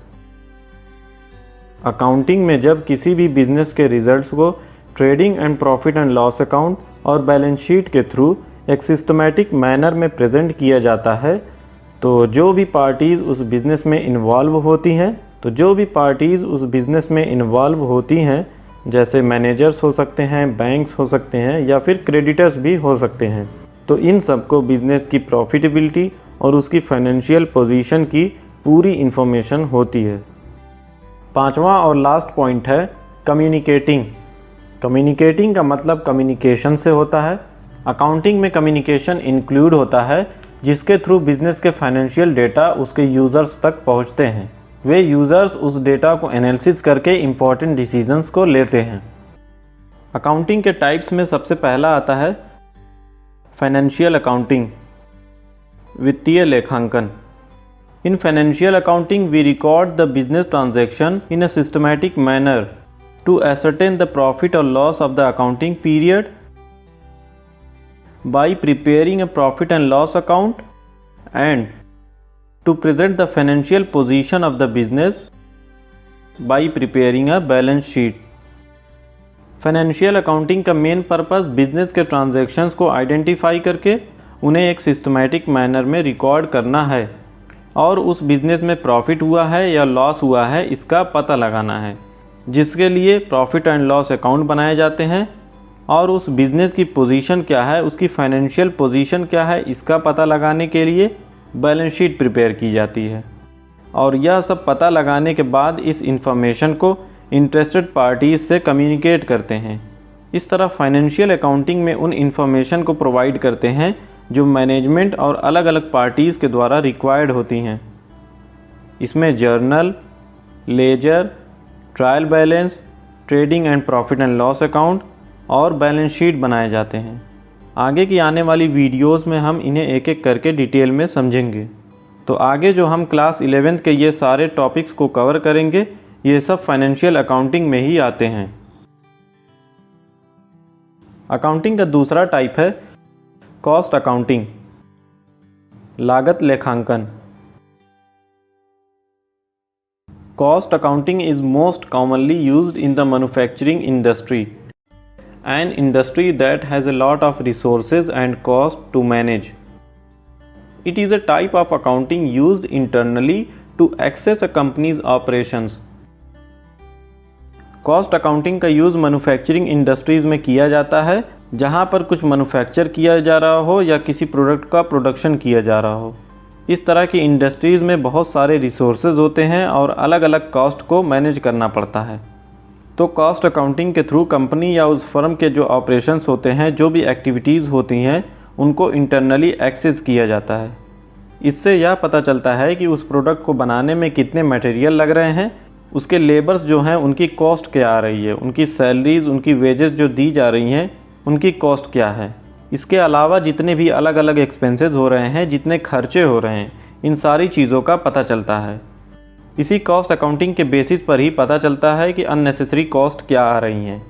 Accounting में जब किसी भी बिजनेस के रिजल्ट्स को trading and profit and loss account और बैलेंस शीट के थ्रू एक सिस्टमैटिक मैनर में प्रेजेंट किया जाता है, तो जो भी पार्टीज़ उस बिज़नेस में इन्वॉल्व होती हैं जैसे मैनेजर्स हो सकते हैं, बैंक्स हो सकते हैं या फिर क्रेडिटर्स भी हो सकते हैं, तो इन सबको बिज़नेस की प्रॉफिटेबिलिटी और उसकी फाइनेंशियल पोजीशन की पूरी इन्फॉर्मेशन होती है। पांचवा और लास्ट पॉइंट है कम्युनिकेटिंग। कम्युनिकेटिंग का मतलब कम्युनिकेशन से होता है। अकाउंटिंग में कम्युनिकेशन इंक्लूड होता है जिसके थ्रू बिजनेस के फाइनेंशियल डेटा उसके यूज़र्स तक पहुंचते हैं। वे यूज़र्स उस डेटा को एनालिसिस करके इम्पॉर्टेंट डिसीजंस को लेते हैं। अकाउंटिंग के टाइप्स में सबसे पहला आता है फाइनेंशियल अकाउंटिंग, वित्तीय लेखांकन। In financial accounting, we record the business transaction in a systematic manner to ascertain the profit or loss of the accounting period by preparing a profit and loss account and to present the financial position of the business by preparing a balance sheet. Financial accounting का main purpose business के transactions को identify करके उन्हें एक systematic manner में record करना है और उस बिज़नेस में प्रॉफिट हुआ है या लॉस हुआ है इसका पता लगाना है, जिसके लिए प्रॉफिट एंड लॉस अकाउंट बनाए जाते हैं और उस बिज़नेस की पोजीशन क्या है, उसकी फाइनेंशियल पोजीशन क्या है, इसका पता लगाने के लिए बैलेंस शीट प्रिपेयर की जाती है। और यह सब पता लगाने के बाद इस इंफॉर्मेशन को इंटरेस्टेड पार्टीज से कम्युनिकेट करते हैं। इस तरह फाइनेंशियल अकाउंटिंग में उन इंफॉर्मेशन को प्रोवाइड करते हैं जो मैनेजमेंट और अलग अलग पार्टीज़ के द्वारा रिक्वायर्ड होती हैं। इसमें journal, ledger, trial balance, trading and profit and loss account और बैलेंस शीट बनाए जाते हैं। आगे की आने वाली वीडियोस में हम इन्हें एक एक करके डिटेल में समझेंगे। तो आगे जो हम क्लास 11th के ये सारे टॉपिक्स को कवर करेंगे, ये सब फाइनेंशियल अकाउंटिंग में ही आते हैं। अकाउंटिंग का दूसरा टाइप है कॉस्ट अकाउंटिंग, लागत लेखांकन। Cost accounting is most commonly used in the manufacturing industry, an industry that has a lot of resources and cost to manage. It is a type of accounting used internally to access a company's operations. Cost accounting का use manufacturing industries में किया जाता है, जहां पर कुछ manufacture किया जा रहा हो या किसी प्रोडक्ट का प्रोडक्शन किया जा रहा हो। इस तरह की इंडस्ट्रीज़ में बहुत सारे रिसोर्सेज होते हैं और अलग अलग कॉस्ट को मैनेज करना पड़ता है। तो कॉस्ट अकाउंटिंग के थ्रू कंपनी या उस फर्म के जो ऑपरेशंस होते हैं, जो भी एक्टिविटीज़ होती हैं, उनको इंटरनली एक्सेस किया जाता है। इससे यह पता चलता है कि उस प्रोडक्ट को बनाने में कितने मटेरियल लग रहे हैं, उसके लेबर्स जो हैं उनकी कॉस्ट क्या आ रही है, उनकी सैलरीज़, उनकी वेजेस जो दी जा रही हैं उनकी कॉस्ट क्या है। इसके अलावा जितने भी अलग अलग एक्सपेंसेस हो रहे हैं, जितने खर्चे हो रहे हैं, इन सारी चीज़ों का पता चलता है। इसी कॉस्ट अकाउंटिंग के बेसिस पर ही पता चलता है कि अननेसेसरी कॉस्ट क्या आ रही हैं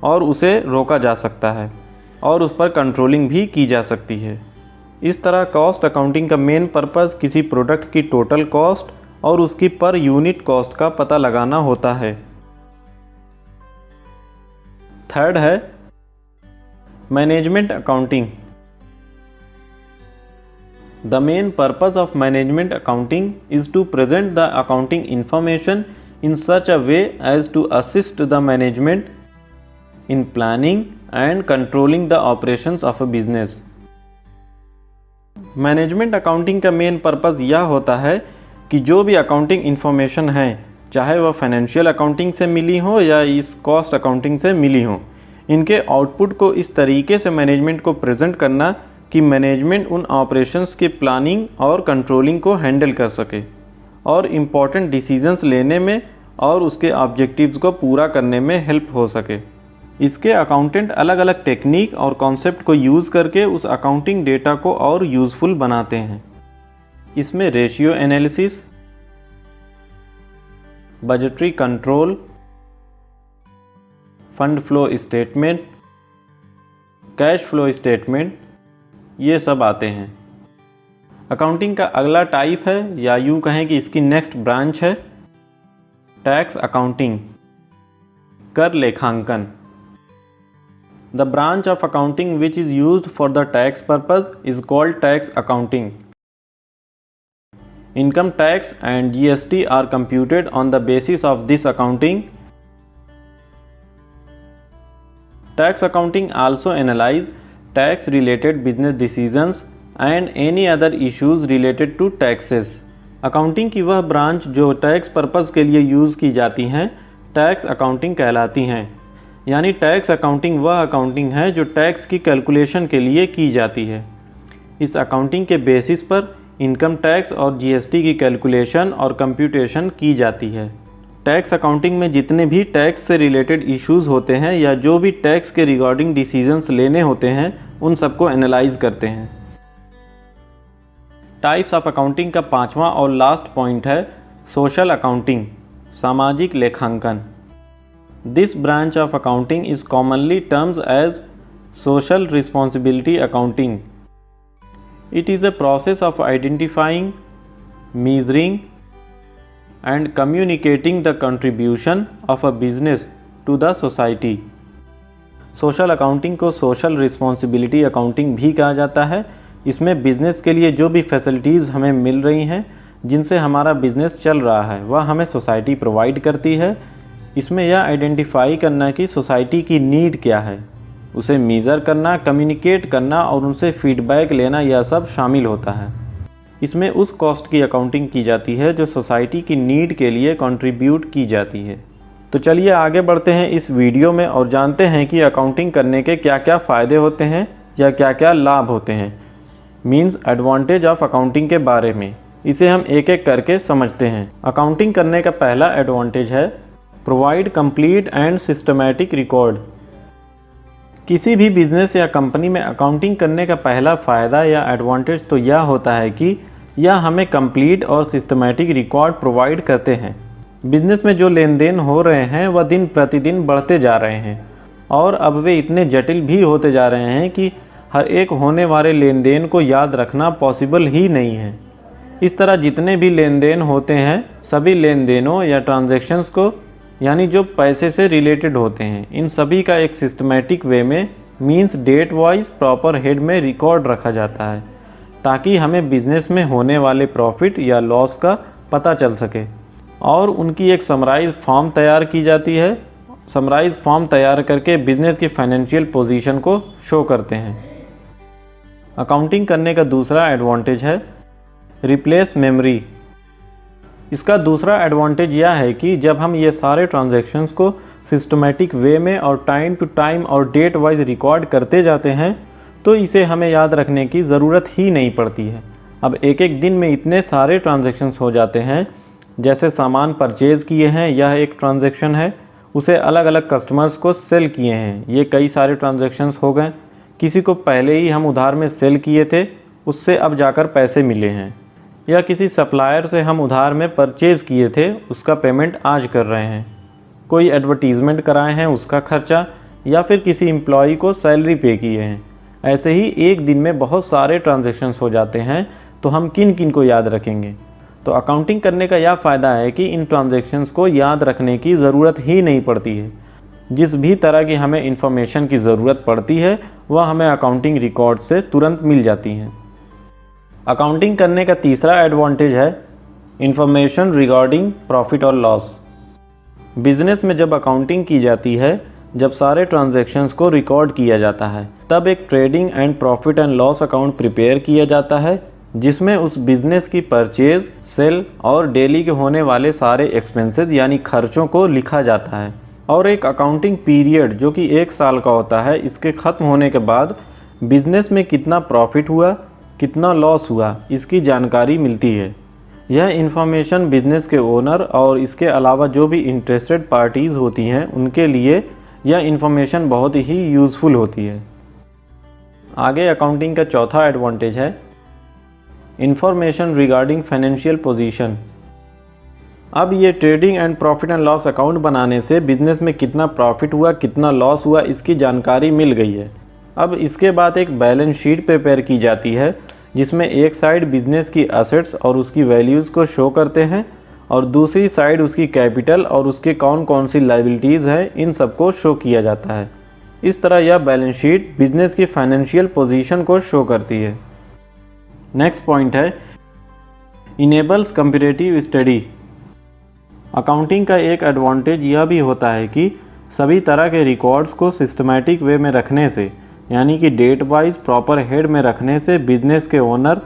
और उसे रोका जा सकता है और उस पर कंट्रोलिंग भी की जा सकती है। इस तरह कॉस्ट अकाउंटिंग का मेन पर्पस किसी प्रोडक्ट की टोटल कॉस्ट और उसकी पर यूनिट कॉस्ट का पता लगाना होता है। थर्ड है management accounting. The main purpose of management accounting is to present the accounting information in such a way as to assist the management in planning and controlling the operations of a business. Management accounting का main purpose यह होता है कि जो भी accounting information है, चाहे वह फाइनेंशियल अकाउंटिंग से मिली हो या इस कॉस्ट अकाउंटिंग से मिली हो, इनके आउटपुट को इस तरीके से मैनेजमेंट को प्रेजेंट करना कि मैनेजमेंट उन ऑपरेशंस की प्लानिंग और कंट्रोलिंग को हैंडल कर सके और इम्पॉर्टेंट डिसीजंस लेने में और उसके ऑब्जेक्टिव्स को पूरा करने में हेल्प हो सके। इसके अकाउंटेंट अलग अलग टेक्निक और कॉन्सेप्ट को यूज़ करके उस अकाउंटिंग डेटा को और यूज़फुल बनाते हैं। इसमें ratio analysis, budgetary control, fund flow statement, cash flow statement, ये सब आते हैं। अकाउंटिंग का अगला टाइप है, या यूँ कहें कि इसकी नेक्स्ट ब्रांच है टैक्स अकाउंटिंग, कर लेखांकन। The branch of accounting which is used for the tax purpose is called tax accounting. Income tax and GST are computed on the basis of this accounting. Tax accounting also analyze tax related business decisions and any other issues related to taxes. Accounting की वह branch जो tax purpose के लिए use की जाती हैं tax accounting कहलाती हैं। यानी टैक्स अकाउंटिंग वह अकाउंटिंग है जो टैक्स की कैलकुलेशन के लिए की जाती है। इस अकाउंटिंग के बेसिस पर इनकम टैक्स और जीएसटी की कैलकुलेशन और कंप्यूटेशन की जाती है। टैक्स अकाउंटिंग में जितने भी टैक्स से रिलेटेड इश्यूज़ होते हैं या जो भी टैक्स के रिगार्डिंग डिसीजंस लेने होते हैं उन सबको एनालाइज करते हैं। टाइप्स ऑफ अकाउंटिंग का पांचवा और लास्ट पॉइंट है सोशल अकाउंटिंग, सामाजिक लेखांकन। This branch of accounting is commonly terms as social responsibility accounting. It is a process of identifying, measuring and communicating the contribution of a business to the society. Social accounting को social responsibility accounting भी कहा जाता है। इसमें business के लिए जो भी फैसिलिटीज़ हमें मिल रही हैं जिनसे हमारा बिजनेस चल रहा है वह हमें सोसाइटी प्रोवाइड करती है। इसमें यह आइडेंटिफाई करना कि सोसाइटी की नीड क्या है, उसे मीज़र करना, कम्युनिकेट करना और उनसे फीडबैक लेना, यह सब शामिल होता है। इसमें उस कॉस्ट की अकाउंटिंग की जाती है जो सोसाइटी की नीड के लिए कंट्रीब्यूट की जाती है। तो चलिए आगे बढ़ते हैं इस वीडियो में और जानते हैं कि अकाउंटिंग करने के क्या क्या फ़ायदे होते हैं या क्या क्या लाभ होते हैं, मीन्स एडवांटेज ऑफ अकाउंटिंग के बारे में। इसे हम एक एक करके समझते हैं। अकाउंटिंग करने का पहला एडवांटेज है provide complete and systematic record. किसी भी बिजनेस या कंपनी में अकाउंटिंग करने का पहला फ़ायदा या एडवांटेज तो यह होता है कि यह हमें कंप्लीट और सिस्टमैटिक रिकॉर्ड प्रोवाइड करते हैं। बिजनेस में जो लेन देन हो रहे हैं वह दिन प्रतिदिन बढ़ते जा रहे हैं और अब वे इतने जटिल भी होते जा रहे हैं कि हर एक होने वाले लेन देन को याद रखना पॉसिबल ही नहीं है। इस तरह जितने भी लेन देन होते हैं सभी लेन देनों या ट्रांजैक्शंस को, यानी जो पैसे से रिलेटेड होते हैं, इन सभी का एक सिस्टमैटिक वे में means date wise proper head में रिकॉर्ड रखा जाता है ताकि हमें बिजनेस में होने वाले प्रॉफिट या लॉस का पता चल सके। और उनकी एक समराइज फॉर्म तैयार की जाती है। समराइज फॉर्म तैयार करके बिजनेस की फाइनेंशियल पोजीशन को शो करते हैं। अकाउंटिंग करने का दूसरा एडवांटेज है रिप्लेस मेमोरी। इसका दूसरा एडवांटेज यह है कि जब हम ये सारे ट्रांजैक्शंस को सिस्टमैटिक वे में और टाइम टू टाइम और डेट वाइज रिकॉर्ड करते जाते हैं तो इसे हमें याद रखने की ज़रूरत ही नहीं पड़ती है। अब एक एक दिन में इतने सारे ट्रांजैक्शंस हो जाते हैं, जैसे सामान परचेज़ किए हैं यह एक ट्रांजैक्शन है, उसे अलग अलग कस्टमर्स को सेल किए हैं ये कई सारे ट्रांजैक्शंस हो गए, किसी को पहले ही हम उधार में सेल किए थे उससे अब जाकर पैसे मिले हैं, या किसी सप्लायर से हम उधार में परचेज़ किए थे उसका पेमेंट आज कर रहे हैं, कोई एडवर्टीज़मेंट कराए हैं उसका खर्चा, या फिर किसी एम्प्लॉई को सैलरी पे किए हैं। ऐसे ही एक दिन में बहुत सारे ट्रांजैक्शंस हो जाते हैं तो हम किन किन को याद रखेंगे। तो अकाउंटिंग करने का यह फ़ायदा है कि इन ट्रांजैक्शंस को याद रखने की ज़रूरत ही नहीं पड़ती है। जिस भी तरह की हमें इन्फॉर्मेशन की ज़रूरत पड़ती है वह हमें अकाउंटिंग रिकॉर्ड से तुरंत मिल जाती हैं। अकाउंटिंग करने का तीसरा एडवांटेज है इंफॉर्मेशन रिगार्डिंग प्रॉफिट और लॉस। बिजनेस में जब अकाउंटिंग की जाती है, जब सारे ट्रांजैक्शंस को रिकॉर्ड किया जाता है, तब एक trading and profit and loss account prepare किया जाता है जिसमें उस बिजनेस की परचेज, सेल और डेली के होने वाले सारे एक्सपेंसेस यानी खर्चों को लिखा जाता है। और एक अकाउंटिंग पीरियड जो कि 1 साल का होता है, इसके ख़त्म होने के बाद बिजनेस में कितना प्रॉफिट हुआ, कितना लॉस हुआ, इसकी जानकारी मिलती है। यह इन्फॉर्मेशन बिजनेस के ओनर और इसके अलावा जो भी इंटरेस्टेड पार्टीज़ होती हैं उनके लिए यह इन्फॉर्मेशन बहुत ही यूज़फुल होती है। आगे अकाउंटिंग का चौथा एडवांटेज है इंफॉर्मेशन रिगार्डिंग फाइनेंशियल पोजीशन। अब ये trading and profit and loss account बनाने से बिजनेस में कितना प्रॉफिट हुआ, कितना लॉस हुआ, इसकी जानकारी मिल गई है। अब इसके बाद एक बैलेंस शीट प्रिपेयर की जाती है जिसमें एक साइड बिजनेस की एसेट्स और उसकी वैल्यूज़ को शो करते हैं और दूसरी साइड उसकी कैपिटल और उसके कौन कौन सी लायबिलिटीज़ हैं इन सबको शो किया जाता है। इस तरह यह बैलेंस शीट बिजनेस की फाइनेंशियल पोजीशन को शो करती है। नेक्स्ट पॉइंट है इनेबल्स कंपैरेटिव स्टडी। अकाउंटिंग का एक एडवांटेज यह भी होता है कि सभी तरह के रिकॉर्ड्स को सिस्टमैटिक वे में रखने से, यानी कि डेट वाइज प्रॉपर हेड में रखने से बिजनेस के ओनर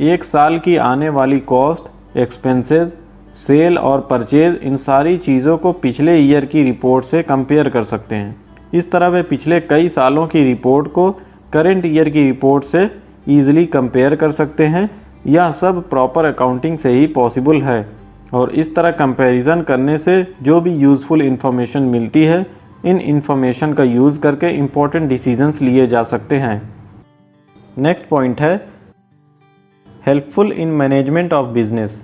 एक साल की आने वाली कॉस्ट, एक्सपेंसेस, सेल और परचेज, इन सारी चीज़ों को पिछले ईयर की रिपोर्ट से कंपेयर कर सकते हैं। इस तरह वे पिछले कई सालों की रिपोर्ट को करेंट ईयर की रिपोर्ट से ईजिली कंपेयर कर सकते हैं। यह सब प्रॉपर अकाउंटिंग से ही पॉसिबल है और इस तरह कंपैरिजन करने से जो भी यूज़फुल इंफॉर्मेशन मिलती है, इन इंफॉर्मेशन का यूज़ करके इम्पोर्टेंट डिसीजंस लिए जा सकते हैं। नेक्स्ट पॉइंट है helpful in management of business.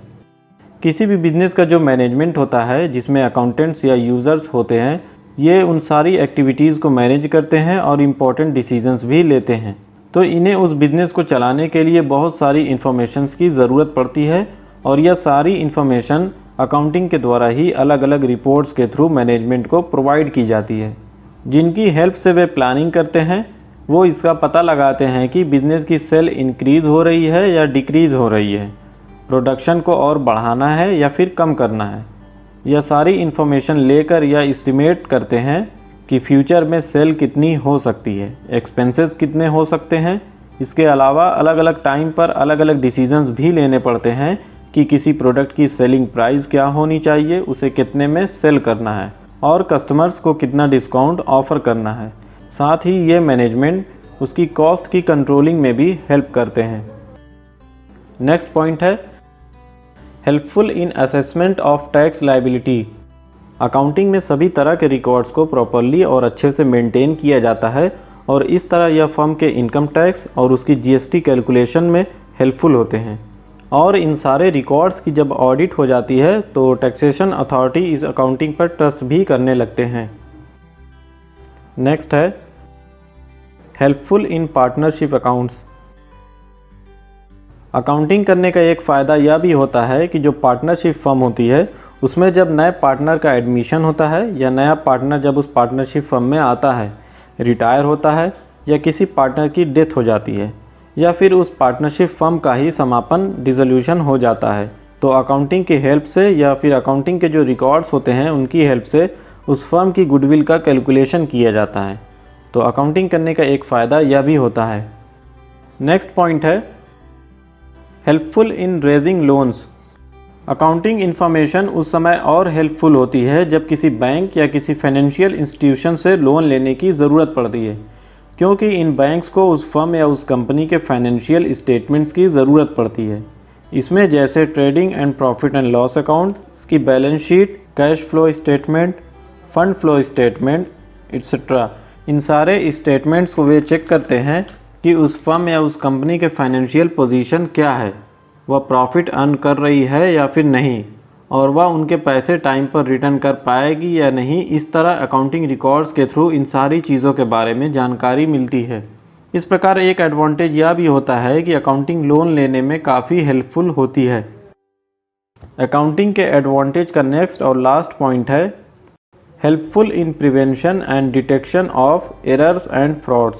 किसी भी बिजनेस का जो मैनेजमेंट होता है जिसमें अकाउंटेंट्स या यूज़र्स होते हैं, ये उन सारी एक्टिविटीज़ को मैनेज करते हैं और इम्पोर्टेंट डिसीजंस भी लेते हैं। तो इन्हें उस बिज़नेस को चलाने के लिए बहुत सारी इन्फॉर्मेशंस की ज़रूरत पड़ती है और यह सारी इन्फॉर्मेशन अकाउंटिंग के द्वारा ही अलग अलग रिपोर्ट्स के थ्रू मैनेजमेंट को प्रोवाइड की जाती है, जिनकी हेल्प से वे प्लानिंग करते हैं। वो इसका पता लगाते हैं कि बिज़नेस की सेल इंक्रीज़ हो रही है या डिक्रीज़ हो रही है, प्रोडक्शन को और बढ़ाना है या फिर कम करना है। यह सारी इन्फॉर्मेशन लेकर यह एस्टिमेट करते हैं कि फ्यूचर में सेल कितनी हो सकती है, एक्सपेंसेस कितने हो सकते हैं। इसके अलावा अलग अलग टाइम पर अलग अलग डिसीजंस भी लेने पड़ते हैं कि किसी प्रोडक्ट की सेलिंग प्राइस क्या होनी चाहिए, उसे कितने में सेल करना है और कस्टमर्स को कितना डिस्काउंट ऑफ़र करना है। साथ ही ये मैनेजमेंट उसकी कॉस्ट की कंट्रोलिंग में भी हेल्प करते हैं। नेक्स्ट पॉइंट है helpful in assessment of tax liability. Accounting में सभी तरह के रिकॉर्ड्स को प्रॉपरली और अच्छे से मेंटेन किया जाता है और इस तरह यह फर्म के इनकम टैक्स और उसकी जीएसटी कैलकुलेशन में हेल्पफुल होते हैं। और इन सारे रिकॉर्ड्स की जब ऑडिट हो जाती है तो टैक्सेशन अथॉरिटी इस अकाउंटिंग पर ट्रस्ट भी करने लगते हैं। नेक्स्ट है helpful in partnership accounts. Accounting करने का एक फ़ायदा यह भी होता है कि जो पार्टनरशिप फर्म होती है उसमें जब नए पार्टनर का एडमिशन होता है या नया पार्टनर जब उस पार्टनरशिप फर्म में आता है, रिटायर होता है या किसी पार्टनर की डेथ हो जाती है या फिर उस पार्टनरशिप फर्म का ही समापन डिसोल्यूशन हो जाता है, तो अकाउंटिंग की हेल्प से या फिर अकाउंटिंग के जो रिकॉर्ड्स होते हैं उनकी हेल्प से उस फर्म की गुडविल का कैलकुलेशन किया जाता है। तो अकाउंटिंग करने का एक फ़ायदा यह भी होता है। नेक्स्ट पॉइंट है helpful in raising loans. Accounting information उस समय और हेल्पफुल होती है जब किसी बैंक या किसी फाइनेंशियल इंस्टीट्यूशन से लोन लेने की ज़रूरत पड़ती है, क्योंकि इन बैंक्स को उस फर्म या उस कंपनी के फाइनेंशियल स्टेटमेंट्स की ज़रूरत पड़ती है। इसमें जैसे trading and profit and loss account, इसकी balance sheet, cash flow statement, fund flow statement etcetera, इन सारे स्टेटमेंट्स को वे चेक करते हैं कि उस फर्म या उस कंपनी के फाइनेंशियल पोजीशन क्या है, वह प्रॉफिट अर्न कर रही है या फिर नहीं, और वह उनके पैसे टाइम पर रिटर्न कर पाएगी या नहीं। इस तरह अकाउंटिंग रिकॉर्ड्स के थ्रू इन सारी चीज़ों के बारे में जानकारी मिलती है। इस प्रकार एक एडवांटेज यह भी होता है कि अकाउंटिंग लोन लेने में काफ़ी हेल्पफुल होती है। अकाउंटिंग के एडवांटेज का नेक्स्ट और लास्ट पॉइंट है helpful in prevention and detection of errors and frauds.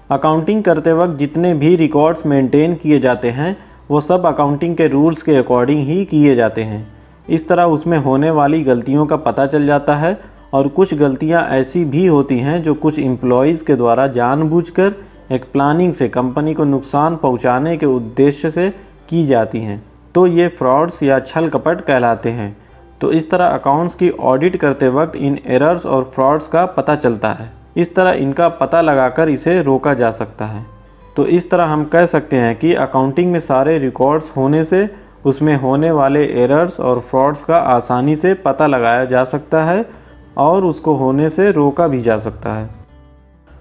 Accounting करते वक्त जितने भी रिकॉर्ड्स मेंटेन किए जाते हैं वो सब अकाउंटिंग के रूल्स के अकॉर्डिंग ही किए जाते हैं। इस तरह उसमें होने वाली गलतियों का पता चल जाता है और कुछ गलतियां ऐसी भी होती हैं जो कुछ एम्प्लॉयज़ के द्वारा जानबूझकर एक प्लानिंग से कंपनी को नुकसान पहुंचाने के उद्देश्य से की जाती हैं, तो ये फ्रॉड्स या छल कपट कहलाते हैं। तो इस तरह अकाउंट्स की ऑडिट करते वक्त इन एरर्स और फ्रॉड्स का पता चलता है। इस तरह इनका पता लगाकर इसे रोका जा सकता है। तो इस तरह हम कह सकते हैं कि अकाउंटिंग में सारे रिकॉर्ड्स होने से उसमें होने वाले एरर्स और फ्रॉड्स का आसानी से पता लगाया जा सकता है और उसको होने से रोका भी जा सकता है।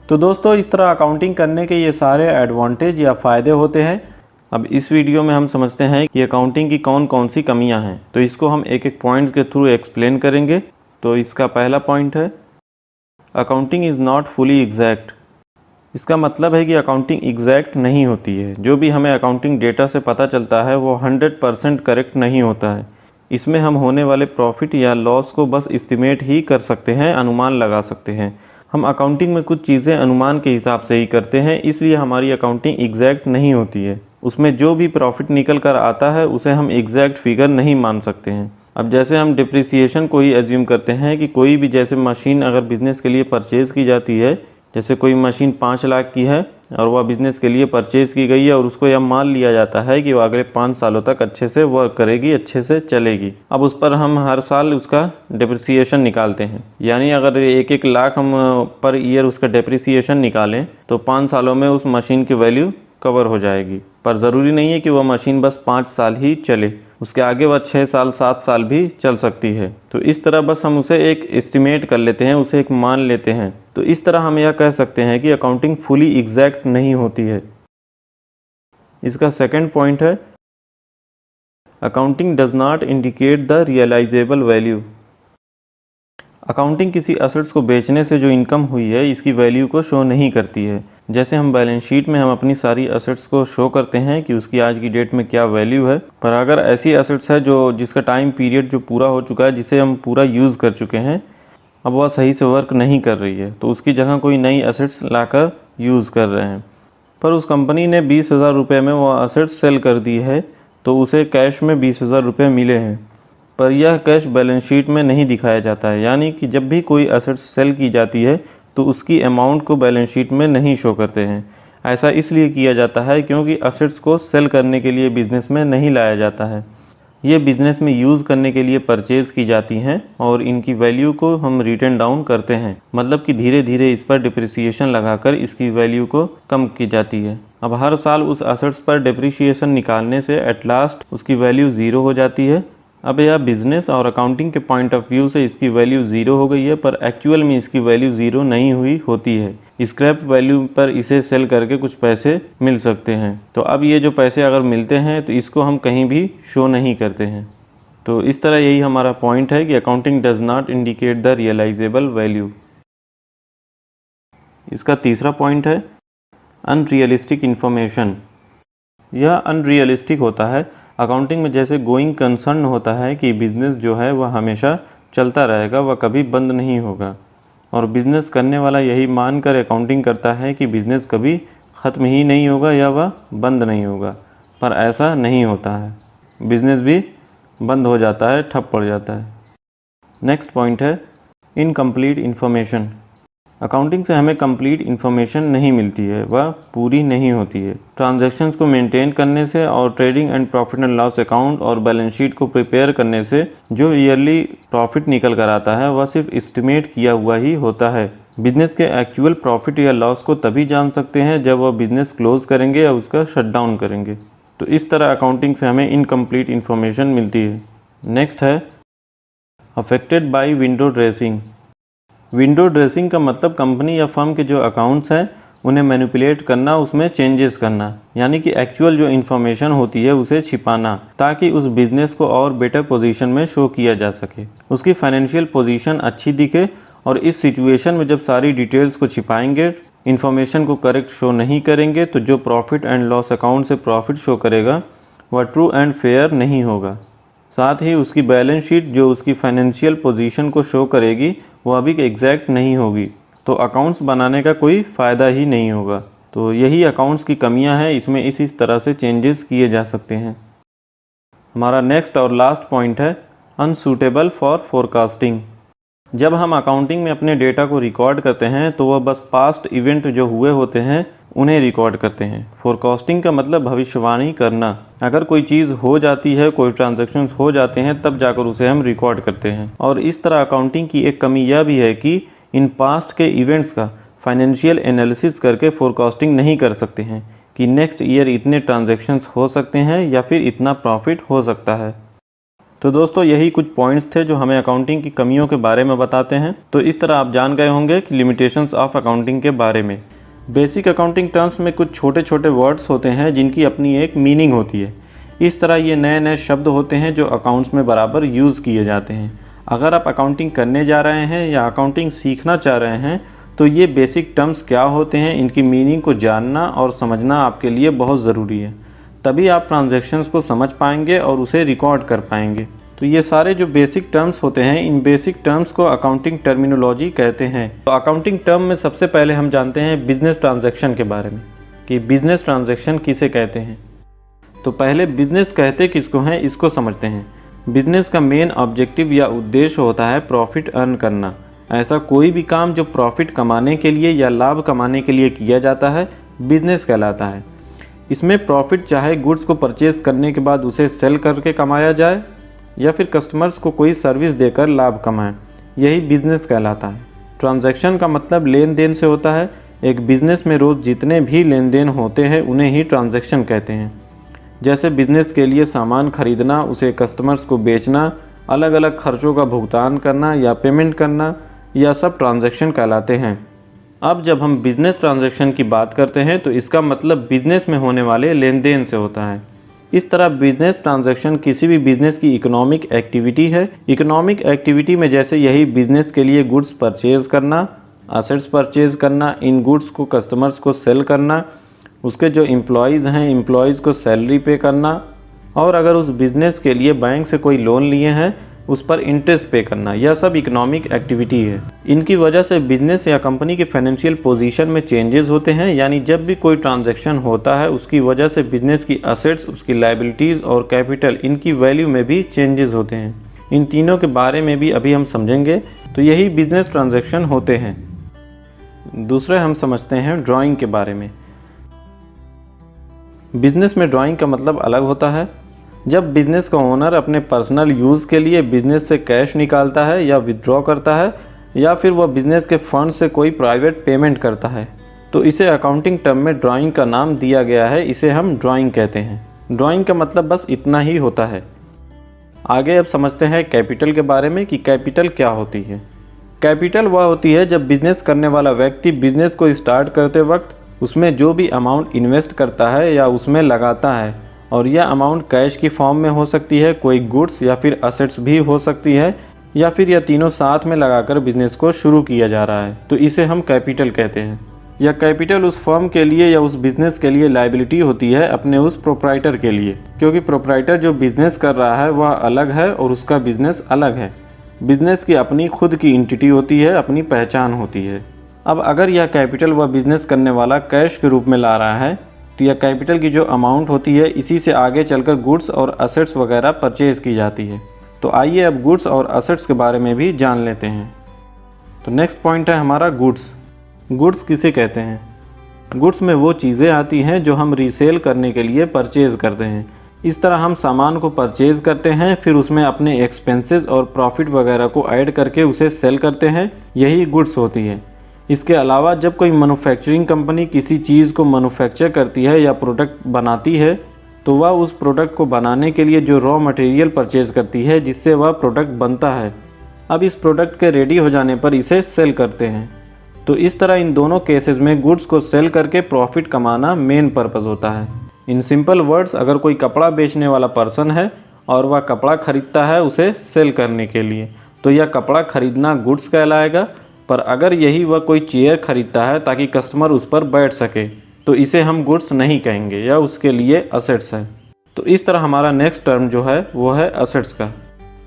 तो दोस्तों, इस तरह अकाउंटिंग करने के ये सारे एडवांटेज या फ़ायदे होते हैं। अब इस वीडियो में हम समझते हैं कि अकाउंटिंग की कौन कौन सी कमियां हैं। तो इसको हम एक एक पॉइंट के थ्रू एक्सप्लेन करेंगे। तो इसका पहला पॉइंट है, accounting is not fully exact. इसका मतलब है कि अकाउंटिंग एग्जैक्ट नहीं होती है। जो भी हमें अकाउंटिंग डेटा से पता चलता है वो 100% करेक्ट नहीं होता है। इसमें हम होने वाले प्रॉफिट या लॉस को बस एस्टिमेट ही कर सकते हैं, अनुमान लगा सकते हैं। हम अकाउंटिंग में कुछ चीज़ें अनुमान के हिसाब से ही करते हैं, इसलिए हमारी अकाउंटिंग एग्जैक्ट नहीं होती है। उसमें जो भी प्रॉफिट निकल कर आता है उसे हम एग्जैक्ट फिगर नहीं मान सकते हैं। अब जैसे हम डिप्रिसिएशन को ही एज्यूम करते हैं कि कोई भी जैसे मशीन अगर बिज़नेस के लिए परचेज़ की जाती है, जैसे कोई मशीन 5 लाख की है और वह बिज़नेस के लिए परचेज़ की गई है और उसको यह मान लिया जाता है कि वो अगले 5 सालों तक अच्छे से वर्क करेगी, अच्छे से चलेगी। अब उस पर हम हर साल उसका डिप्रिसिएशन निकालते हैं, यानी अगर 1-1 लाख हम पर ईयर उसका डिप्रिसिएशन निकालें तो 5 सालों में उस मशीन की वैल्यू कवर हो जाएगी। पर ज़रूरी नहीं है कि वह मशीन बस 5 साल ही चले, उसके आगे वह 6 साल 7 साल भी चल सकती है। तो इस तरह बस हम उसे एक एस्टिमेट कर लेते हैं, उसे एक मान लेते हैं। तो इस तरह हम यह कह सकते हैं कि अकाउंटिंग फुली एग्जैक्ट नहीं होती है। इसका सेकंड पॉइंट है, accounting does not indicate the realisable value. Accounting किसी असेट्स को बेचने से जो इनकम हुई है इसकी वैल्यू को शो नहीं करती है। जैसे हम बैलेंस शीट में हम अपनी सारी असेट्स को शो करते हैं कि उसकी आज की डेट में क्या वैल्यू है, पर अगर ऐसी असेट्स है जो जिसका टाइम पीरियड जो पूरा हो चुका है, जिसे हम पूरा यूज़ कर चुके हैं, अब वह सही से वर्क नहीं कर रही है, तो उसकी जगह कोई नई असेट्स लाकर यूज़ कर रहे हैं, पर उस कंपनी ने 20,000 रुपये में वह असेट्स सेल कर दी है, तो उसे कैश में 20,000 रुपये मिले हैं, पर यह कैश बैलेंस शीट में नहीं दिखाया जाता है। यानी कि जब भी कोई असेट्स सेल की जाती है तो उसकी अमाउंट को बैलेंस शीट में नहीं शो करते हैं। ऐसा इसलिए किया जाता है क्योंकि असेट्स को सेल करने के लिए बिज़नेस में नहीं लाया जाता है। ये बिज़नेस में यूज़ करने के लिए परचेज़ की जाती हैं और इनकी वैल्यू को हम रिटर्न डाउन करते हैं, मतलब कि धीरे धीरे इस पर डिप्रिसिएशन लगाकर इसकी वैल्यू को कम की जाती है। अब हर साल उस असेट्स पर डिप्रिसिएशन निकालने से एट लास्ट उसकी वैल्यू ज़ीरो हो जाती है। अब यह बिज़नेस और अकाउंटिंग के पॉइंट ऑफ व्यू से इसकी वैल्यू ज़ीरो हो गई है, पर एक्चुअल में इसकी वैल्यू ज़ीरो नहीं हुई होती है। स्क्रैप वैल्यू पर इसे सेल करके कुछ पैसे मिल सकते हैं। तो अब ये जो पैसे अगर मिलते हैं तो इसको हम कहीं भी शो नहीं करते हैं। तो इस तरह यही हमारा पॉइंट है कि accounting does not indicate the realisable value. इसका तीसरा पॉइंट है, अनरियलिस्टिक इन्फॉर्मेशन। यह अनरियलिस्टिक होता है। अकाउंटिंग में जैसे गोइंग कंसर्न होता है कि बिज़नेस जो है वह हमेशा चलता रहेगा, वह कभी बंद नहीं होगा, और बिज़नेस करने वाला यही मानकर अकाउंटिंग करता है कि बिज़नेस कभी ख़त्म ही नहीं होगा या वह बंद नहीं होगा, पर ऐसा नहीं होता है। बिज़नेस भी बंद हो जाता है, ठप पड़ जाता है। नेक्स्ट पॉइंट है, इनकम्प्लीट इन्फॉर्मेशन। अकाउंटिंग से हमें कंप्लीट इन्फॉर्मेशन नहीं मिलती है, वह पूरी नहीं होती है। ट्रांजैक्शंस को मेंटेन करने से और trading and profit and loss account और बैलेंस शीट को प्रिपेयर करने से जो ईयरली प्रॉफिट निकल कर आता है वह सिर्फ एस्टिमेट किया हुआ ही होता है। बिजनेस के एक्चुअल प्रॉफिट या लॉस को तभी जान सकते हैं जब वह बिजनेस क्लोज करेंगे या उसका शट डाउन करेंगे। तो इस तरह अकाउंटिंग से हमें इनकम्प्लीट इन्फॉर्मेशन मिलती है। नेक्स्ट है, affected by window dressing. Window dressing का मतलब कंपनी या फर्म के जो अकाउंट्स हैं उन्हें मैनिपुलेट करना, उसमें चेंजेस करना, यानी कि एक्चुअल जो इन्फॉर्मेशन होती है उसे छिपाना ताकि उस बिज़नेस को और बेटर पोजीशन में शो किया जा सके, उसकी फाइनेंशियल पोजीशन अच्छी दिखे। और इस सिचुएशन में जब सारी डिटेल्स को छिपाएंगे, इन्फॉर्मेशन को करेक्ट शो नहीं करेंगे, तो जो प्रॉफिट एंड लॉस अकाउंट से प्रॉफिट शो करेगा वह ट्रू एंड फेयर नहीं होगा। साथ ही उसकी बैलेंस शीट जो उसकी फाइनेंशियल पोजीशन को शो करेगी वह भी एग्जैक्ट नहीं होगी, तो अकाउंट्स बनाने का कोई फ़ायदा ही नहीं होगा। तो यही अकाउंट्स की कमियां हैं, इसमें इस तरह से चेंजेस किए जा सकते हैं। हमारा नेक्स्ट और लास्ट पॉइंट है, अनसूटेबल फॉर फोरकास्टिंग। जब हम अकाउंटिंग में अपने डेटा को रिकॉर्ड करते हैं तो वह बस पास्ट इवेंट जो हुए होते हैं उन्हें रिकॉर्ड करते हैं। फोरकास्टिंग का मतलब भविष्यवाणी करना। अगर कोई चीज़ हो जाती है, कोई ट्रांजैक्शंस हो जाते हैं, तब जाकर उसे हम रिकॉर्ड करते हैं। और इस तरह अकाउंटिंग की एक कमी यह भी है कि इन पास्ट के इवेंट्स का फाइनेंशियल एनालिसिस करके फोरकास्टिंग नहीं कर सकते हैं कि नेक्स्ट ईयर इतने ट्रांजैक्शंस हो सकते हैं या फिर इतना प्रॉफिट हो सकता है। तो दोस्तों यही कुछ पॉइंट्स थे जो हमें अकाउंटिंग की कमियों के बारे में बताते हैं। तो इस तरह आप जान गए होंगे कि लिमिटेशंस ऑफ अकाउंटिंग के बारे में। बेसिक अकाउंटिंग टर्म्स में कुछ छोटे छोटे वर्ड्स होते हैं जिनकी अपनी एक मीनिंग होती है। इस तरह ये नए नए शब्द होते हैं जो अकाउंट्स में बराबर यूज़ किए जाते हैं। अगर आप अकाउंटिंग करने जा रहे हैं या अकाउंटिंग सीखना चाह रहे हैं तो ये बेसिक टर्म्स क्या होते हैं, इनकी मीनिंग को जानना और समझना आपके लिए बहुत ज़रूरी है। तभी आप ट्रांजैक्शंस को समझ पाएंगे और उसे रिकॉर्ड कर पाएंगे। तो ये सारे जो बेसिक टर्म्स होते हैं, इन बेसिक टर्म्स को अकाउंटिंग टर्मिनोलॉजी कहते हैं। तो अकाउंटिंग टर्म में सबसे पहले हम जानते हैं बिजनेस ट्रांजैक्शन के बारे में कि बिजनेस ट्रांजैक्शन किसे कहते हैं। तो पहले बिजनेस कहते किसको हैं इसको समझते हैं। बिजनेस का मेन ऑब्जेक्टिव या उद्देश्य होता है प्रॉफिट अर्न करना। ऐसा कोई भी काम जो प्रॉफिट कमाने के लिए या लाभ कमाने के लिए किया जाता है बिजनेस कहलाता है। इसमें प्रॉफिट चाहे गुड्स को परचेज करने के बाद उसे सेल करके कमाया जाए या फिर कस्टमर्स को कोई सर्विस देकर लाभ कमाएं, यही बिजनेस कहलाता है। ट्रांजैक्शन का मतलब लेन देन से होता है। एक बिजनेस में रोज़ जितने भी लेन देन होते हैं उन्हें ही ट्रांजैक्शन कहते हैं। जैसे बिजनेस के लिए सामान खरीदना, उसे कस्टमर्स को बेचना, अलग अलग खर्चों का भुगतान करना या पेमेंट करना, यह सब ट्रांजैक्शन कहलाते हैं। अब जब हम बिजनेस ट्रांजैक्शन की बात करते हैं तो इसका मतलब बिजनेस में होने वाले लेन देन से होता है। इस तरह बिजनेस ट्रांजैक्शन किसी भी बिजनेस की इकोनॉमिक एक्टिविटी है। इकोनॉमिक एक्टिविटी में जैसे यही बिजनेस के लिए गुड्स परचेज करना, असेट्स परचेज करना, इन गुड्स को कस्टमर्स को सेल करना, उसके जो एम्प्लॉयज़ हैं एम्प्लॉयज़ को सैलरी पे करना, और अगर उस बिज़नेस के लिए बैंक से कोई लोन लिए हैं उस पर इंटरेस्ट पे करना, यह सब इकोनॉमिक एक्टिविटी है। इनकी वजह से बिजनेस या कंपनी के फाइनेंशियल पोजीशन में चेंजेस होते हैं। यानी जब भी कोई ट्रांजैक्शन होता है उसकी वजह से बिजनेस की असेट्स, उसकी लायबिलिटीज़ और कैपिटल, इनकी वैल्यू में भी चेंजेस होते हैं। इन तीनों के बारे में भी अभी हम समझेंगे। तो यही बिजनेस ट्रांजैक्शन होते हैं। दूसरे हम समझते हैं ड्राइंग के बारे में। बिजनेस में ड्राइंग का मतलब अलग होता है। जब बिजनेस का ओनर अपने पर्सनल यूज़ के लिए बिजनेस से कैश निकालता है या विथड्रॉ करता है या फिर वह बिजनेस के फंड से कोई प्राइवेट पेमेंट करता है तो इसे अकाउंटिंग टर्म में ड्राइंग का नाम दिया गया है। इसे हम ड्राइंग कहते हैं। ड्राइंग का मतलब बस इतना ही होता है। आगे अब समझते हैं कैपिटल के बारे में कि कैपिटल क्या होती है। कैपिटल वह होती है जब बिजनेस करने वाला व्यक्ति बिजनेस को स्टार्ट करते वक्त उसमें जो भी अमाउंट इन्वेस्ट करता है या उसमें लगाता है, और यह अमाउंट कैश की फॉर्म में हो सकती है, कोई गुड्स या फिर असेट्स भी हो सकती है, या फिर यह तीनों साथ में लगाकर बिजनेस को शुरू किया जा रहा है, तो इसे हम कैपिटल कहते हैं। यह कैपिटल उस फर्म के लिए या उस बिजनेस के लिए लायबिलिटी होती है अपने उस प्रोप्राइटर के लिए, क्योंकि प्रोप्राइटर जो बिजनेस कर रहा है वह अलग है और उसका बिजनेस अलग है। बिजनेस की अपनी खुद की एंटिटी होती है, अपनी पहचान होती है। अब अगर यह कैपिटल वह बिजनेस करने वाला कैश के रूप में ला रहा है तो यह कैपिटल की जो अमाउंट होती है इसी से आगे चलकर गुड्स और असेट्स वगैरह परचेज की जाती है। तो आइए अब गुड्स और असेट्स के बारे में भी जान लेते हैं। तो नेक्स्ट पॉइंट है हमारा गुड्स। गुड्स किसे कहते हैं? गुड्स में वो चीज़ें आती हैं जो हम रीसेल करने के लिए परचेज करते हैं। इस तरह हम सामान को परचेज करते हैं, फिर उसमें अपने एक्सपेंसेस और प्रॉफिट वगैरह को ऐड करके उसे सेल करते हैं, यही गुड्स होती है। इसके अलावा जब कोई मैन्युफैक्चरिंग कंपनी किसी चीज़ को मैन्युफैक्चर करती है या प्रोडक्ट बनाती है तो वह उस प्रोडक्ट को बनाने के लिए जो रॉ मटेरियल परचेज करती है जिससे वह प्रोडक्ट बनता है। अब इस प्रोडक्ट के रेडी हो जाने पर इसे सेल करते हैं। तो इस तरह इन दोनों केसेस में गुड्स को सेल करके प्रॉफिट कमाना मेन पर्पस होता है। इन सिंपल वर्ड्स, अगर कोई कपड़ा बेचने वाला पर्सन है और वह कपड़ा खरीदता है उसे सेल करने के लिए तो यह कपड़ा खरीदना गुड्स कहलाएगा। पर अगर यही वह कोई चेयर खरीदता है ताकि कस्टमर उस पर बैठ सके तो इसे हम गुड्स नहीं कहेंगे, या उसके लिए असेट्स है। तो इस तरह हमारा नेक्स्ट टर्म जो है वो है असेट्स का।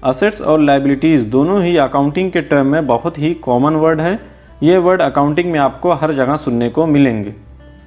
असेट्स और लायबिलिटीज़ दोनों ही अकाउंटिंग के टर्म में बहुत ही कॉमन वर्ड है। ये वर्ड अकाउंटिंग में आपको हर जगह सुनने को मिलेंगे।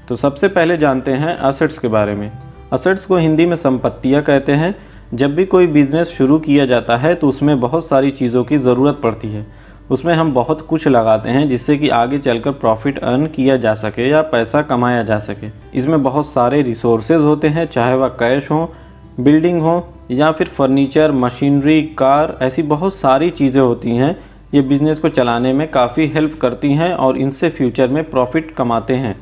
तो सबसे पहले जानते हैं असेट्स के बारे में। असेट्स को हिंदी में संपत्तियाँ कहते हैं। जब भी कोई बिजनेस शुरू किया जाता है तो उसमें बहुत सारी चीज़ों की ज़रूरत पड़ती है। उसमें हम बहुत कुछ लगाते हैं जिससे कि आगे चलकर प्रॉफिट अर्न किया जा सके या पैसा कमाया जा सके। इसमें बहुत सारे रिसोर्सेज होते हैं, चाहे वह कैश हो, बिल्डिंग हो या फिर फर्नीचर, मशीनरी, कार, ऐसी बहुत सारी चीज़ें होती हैं ये बिज़नेस को चलाने में काफ़ी हेल्प करती हैं और इनसे फ्यूचर में प्रॉफिट कमाते हैं।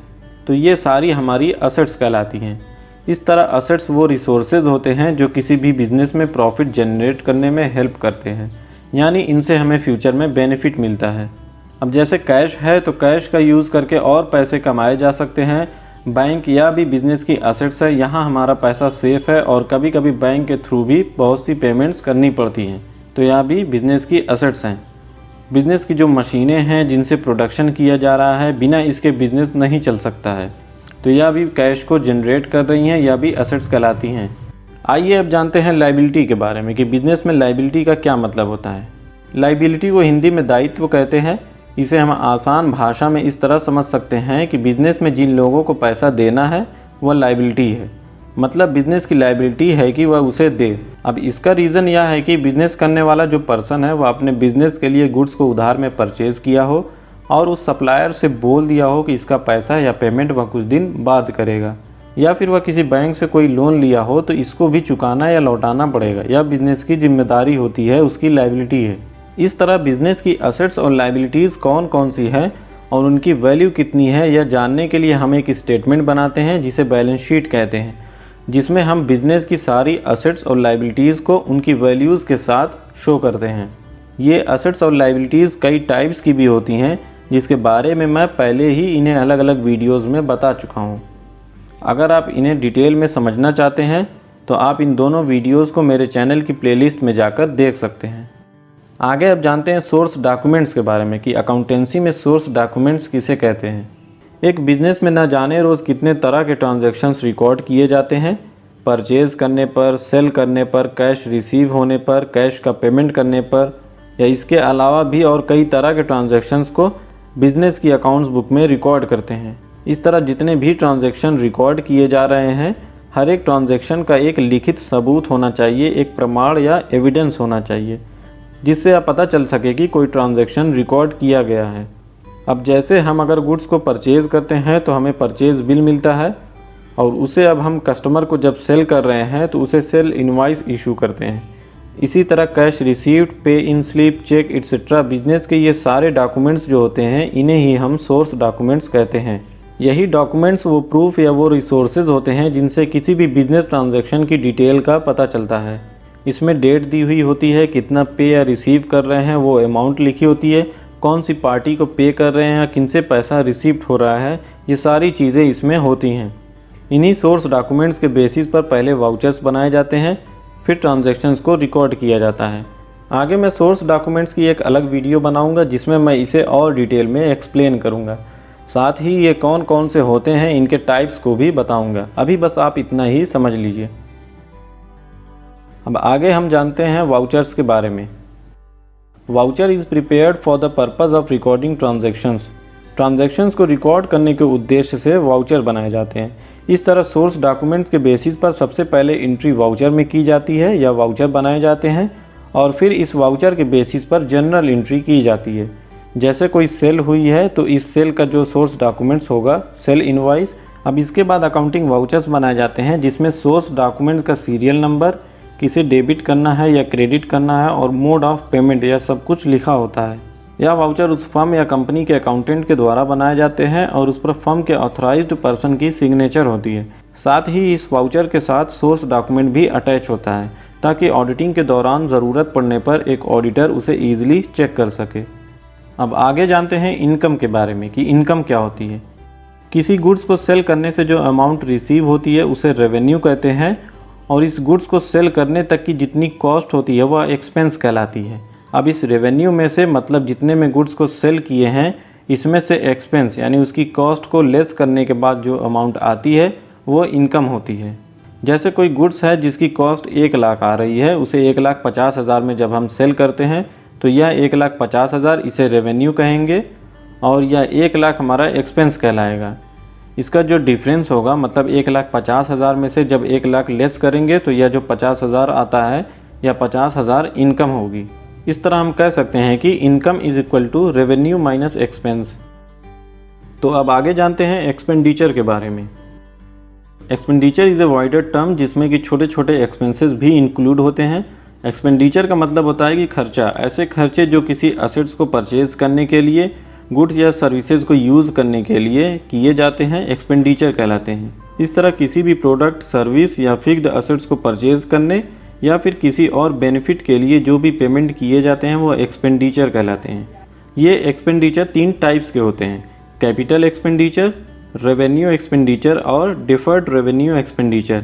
तो ये सारी हमारी असेट्स कहलाती हैं। इस तरह असेट्स वो रिसोर्सेज होते हैं जो किसी भी बिज़नेस में प्रॉफिट जनरेट करने में हेल्प करते हैं, यानी इनसे हमें फ्यूचर में बेनिफिट मिलता है। अब जैसे कैश है तो कैश का यूज़ करके और पैसे कमाए जा सकते हैं। बैंक या भी बिज़नेस की असेट्स है, यहाँ हमारा पैसा सेफ है और कभी कभी बैंक के थ्रू भी बहुत सी पेमेंट्स करनी पड़ती हैं, तो यह भी बिज़नेस की असेट्स हैं। बिज़नेस की जो मशीनें हैं जिनसे प्रोडक्शन किया जा रहा है, बिना इसके बिज़नेस नहीं चल सकता है, तो यह भी कैश को जनरेट कर रही हैं, यह भी असेट्स कहलाती हैं। आइए अब जानते हैं लायबिलिटी के बारे में कि बिज़नेस में लायबिलिटी का क्या मतलब होता है। लायबिलिटी को हिंदी में दायित्व कहते हैं। इसे हम आसान भाषा में इस तरह समझ सकते हैं कि बिज़नेस में जिन लोगों को पैसा देना है वह लायबिलिटी है, मतलब बिज़नेस की लायबिलिटी है कि वह उसे दे। अब इसका रीज़न यह है कि बिज़नेस करने वाला जो पर्सन है वह अपने बिज़नेस के लिए गुड्स को उधार में परचेज़ किया हो और उस सप्लायर से बोल दिया हो कि इसका पैसा या पेमेंट वह कुछ दिन बाद करेगा, या फिर वह किसी बैंक से कोई लोन लिया हो तो इसको भी चुकाना या लौटाना पड़ेगा। यह बिज़नेस की जिम्मेदारी होती है, उसकी लायबिलिटी है। इस तरह बिज़नेस की असेट्स और लायबिलिटीज़ कौन कौन सी है और उनकी वैल्यू कितनी है, यह जानने के लिए हम एक स्टेटमेंट बनाते हैं जिसे बैलेंस शीट कहते हैं, जिसमें हम बिज़नेस की सारी असेट्स और लायबिलिटीज़ को उनकी वैल्यूज़ के साथ शो करते हैं। ये असेट्स और लायबिलिटीज़ कई टाइप्स की भी होती हैं, जिसके बारे में मैं पहले ही इन्हें अलग अलग वीडियोज़ में बता चुका हूँ। अगर आप इन्हें डिटेल में समझना चाहते हैं तो आप इन दोनों वीडियोज़ को मेरे चैनल की प्लेलिस्ट में जाकर देख सकते हैं। आगे अब जानते हैं सोर्स डॉक्यूमेंट्स के बारे में कि अकाउंटेंसी में सोर्स डॉक्यूमेंट्स किसे कहते हैं। एक बिज़नेस में न जाने रोज़ कितने तरह के ट्रांजैक्शंस रिकॉर्ड किए जाते हैं। परचेज़ करने पर, सेल करने पर, कैश रिसीव होने पर, कैश का पेमेंट करने पर, या इसके अलावा भी और कई तरह के ट्रांजैक्शंस को बिज़नेस की अकाउंट्स बुक में रिकॉर्ड करते हैं। इस तरह जितने भी ट्रांजैक्शन रिकॉर्ड किए जा रहे हैं, हर एक ट्रांजैक्शन का एक लिखित सबूत होना चाहिए, एक प्रमाण या एविडेंस होना चाहिए, जिससे आप पता चल सके कि कोई ट्रांजैक्शन रिकॉर्ड किया गया है। अब जैसे हम अगर गुड्स को परचेज़ करते हैं तो हमें परचेज़ बिल मिलता है और उसे अब हम कस्टमर को जब सेल कर रहे हैं तो उसे सेल इनवॉइस इशू करते हैं। इसी तरह कैश रिसीव्ड, पे इन स्लिप, चेक एक्सेट्रा, बिजनेस के ये सारे डॉक्यूमेंट्स जो होते हैं इन्हें ही हम सोर्स डॉक्यूमेंट्स कहते हैं। यही डॉक्यूमेंट्स वो प्रूफ या वो रिसोर्सेज होते हैं जिनसे किसी भी बिजनेस ट्रांजैक्शन की डिटेल का पता चलता है। इसमें डेट दी हुई होती है, कितना पे या रिसीव कर रहे हैं वो अमाउंट लिखी होती है, कौन सी पार्टी को पे कर रहे हैं, किन से पैसा रिसीव हो रहा है, ये सारी चीज़ें इसमें होती हैं। इन्हीं सोर्स डॉक्यूमेंट्स के बेसिस पर पहले वाउचर्स बनाए जाते हैं, फिर ट्रांजैक्शंस को रिकॉर्ड किया जाता है। आगे मैं सोर्स डॉक्यूमेंट्स की एक अलग वीडियो बनाऊंगा जिसमें मैं इसे और डिटेल में एक्सप्लेन करूंगा। साथ ही ये कौन कौन से होते हैं इनके टाइप्स को भी बताऊंगा। अभी बस आप इतना ही समझ लीजिए। अब आगे हम जानते हैं वाउचर्स के बारे में। Voucher is prepared for the purpose of recording transactions. Transactions को रिकॉर्ड करने के उद्देश्य से वाउचर बनाए जाते हैं। इस तरह सोर्स डॉक्यूमेंट्स के बेसिस पर सबसे पहले एंट्री वाउचर में की जाती है या वाउचर बनाए जाते हैं और फिर इस वाउचर के बेसिस पर जनरल एंट्री की जाती है। जैसे कोई सेल हुई है तो इस सेल का जो सोर्स डॉक्यूमेंट्स होगा सेल इनवॉइस। अब इसके बाद अकाउंटिंग वाउचर्स बनाए जाते हैं जिसमें सोर्स डॉक्यूमेंट्स का सीरियल नंबर, किसे डेबिट करना है या क्रेडिट करना है और मोड ऑफ पेमेंट, यह सब कुछ लिखा होता है। यह वाउचर उस फर्म या कंपनी के अकाउंटेंट के द्वारा बनाए जाते हैं और उस पर फर्म के ऑथराइज्ड पर्सन की सिग्नेचर होती है। साथ ही इस वाउचर के साथ सोर्स डॉक्यूमेंट भी अटैच होता है ताकि ऑडिटिंग के दौरान ज़रूरत पड़ने पर एक ऑडिटर उसे ईजिली चेक कर सके। अब आगे जानते हैं इनकम के बारे में कि इनकम क्या होती है। किसी गुड्स को सेल करने से जो अमाउंट रिसीव होती है उसे रेवेन्यू कहते हैं और इस गुड्स को सेल करने तक की जितनी कॉस्ट होती है वह एक्सपेंस कहलाती है। अब इस रेवेन्यू में से मतलब जितने में गुड्स को सेल किए हैं इसमें से एक्सपेंस यानी उसकी कॉस्ट को लेस करने के बाद जो अमाउंट आती है वो इनकम होती है। जैसे कोई गुड्स है जिसकी कॉस्ट 1 लाख आ रही है, उसे 1,50,000 में जब हम सेल करते हैं तो यह 1,50,000 इसे रेवेन्यू कहेंगे और यह 1 लाख हमारा एक्सपेंस कहलाएगा। इसका जो डिफरेंस होगा मतलब 1,50,000 में से जब 1 लाख लेस करेंगे तो यह जो 50,000 आता है या 50,000 इनकम होगी। इस तरह हम कह सकते हैं कि income is equal to revenue minus expense. तो अब आगे जानते हैं एक्सपेंडिचर के बारे में। Expenditure is a wider term जिसमें कि छोटे छोटे एक्सपेंसेस भी इंक्लूड होते हैं। एक्सपेंडिचर का मतलब होता है कि खर्चा, ऐसे खर्चे जो किसी असेट्स को परचेज करने के लिए, गुड्स या सर्विसेज को यूज़ करने के लिए किए जाते हैं, एक्सपेंडिचर कहलाते हैं। इस तरह किसी भी प्रोडक्ट, सर्विस या फिक्स्ड असेट्स को परचेज करने या फिर किसी और बेनिफिट के लिए जो भी पेमेंट किए जाते हैं वो एक्सपेंडिचर कहलाते हैं। ये एक्सपेंडिचर 3 टाइप्स के होते हैं: कैपिटल एक्सपेंडिचर, रेवेन्यू एक्सपेंडिचर और डिफर्ड रेवेन्यू एक्सपेंडिचर।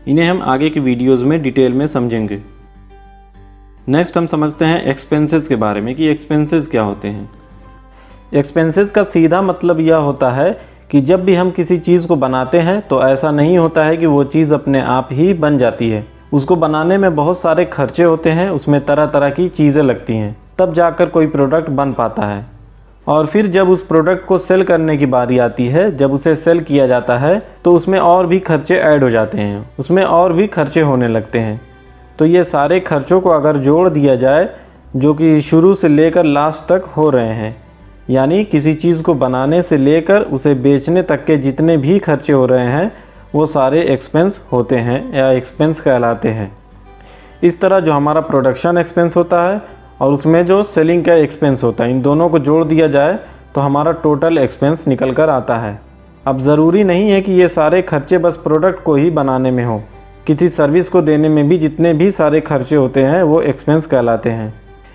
इन्हें हम आगे की वीडियोज़ में डिटेल में समझेंगे। नेक्स्ट हम समझते हैं एक्सपेंसेस के बारे में कि एक्सपेंसेस क्या होते हैं। एक्सपेंसेस का सीधा मतलब यह होता है कि जब भी हम किसी चीज़ को बनाते हैं तो ऐसा नहीं होता है कि वो चीज़ अपने आप ही बन जाती है। उसको बनाने में बहुत सारे खर्चे होते हैं, उसमें तरह तरह की चीज़ें लगती हैं, तब जाकर कोई प्रोडक्ट बन पाता है। और फिर जब उस प्रोडक्ट को सेल करने की बारी आती है, जब उसे सेल किया जाता है तो उसमें और भी खर्चे ऐड हो जाते हैं, उसमें और भी खर्चे होने लगते हैं। तो ये सारे खर्चों को अगर जोड़ दिया जाए, जो कि शुरू से लेकर लास्ट तक हो रहे हैं, यानी किसी चीज़ को बनाने से लेकर उसे बेचने तक के जितने भी खर्चे हो रहे हैं वो सारे एक्सपेंस होते हैं या एक्सपेंस कहलाते हैं। इस तरह जो हमारा प्रोडक्शन एक्सपेंस होता है और उसमें जो सेलिंग का एक्सपेंस होता है, इन दोनों को जोड़ दिया जाए तो हमारा टोटल एक्सपेंस निकल कर आता है। अब ज़रूरी नहीं है कि ये सारे खर्चे बस प्रोडक्ट को ही बनाने में हो, किसी सर्विस को देने में भी जितने भी सारे खर्चे होते हैं वो एक्सपेंस कहलाते हैं।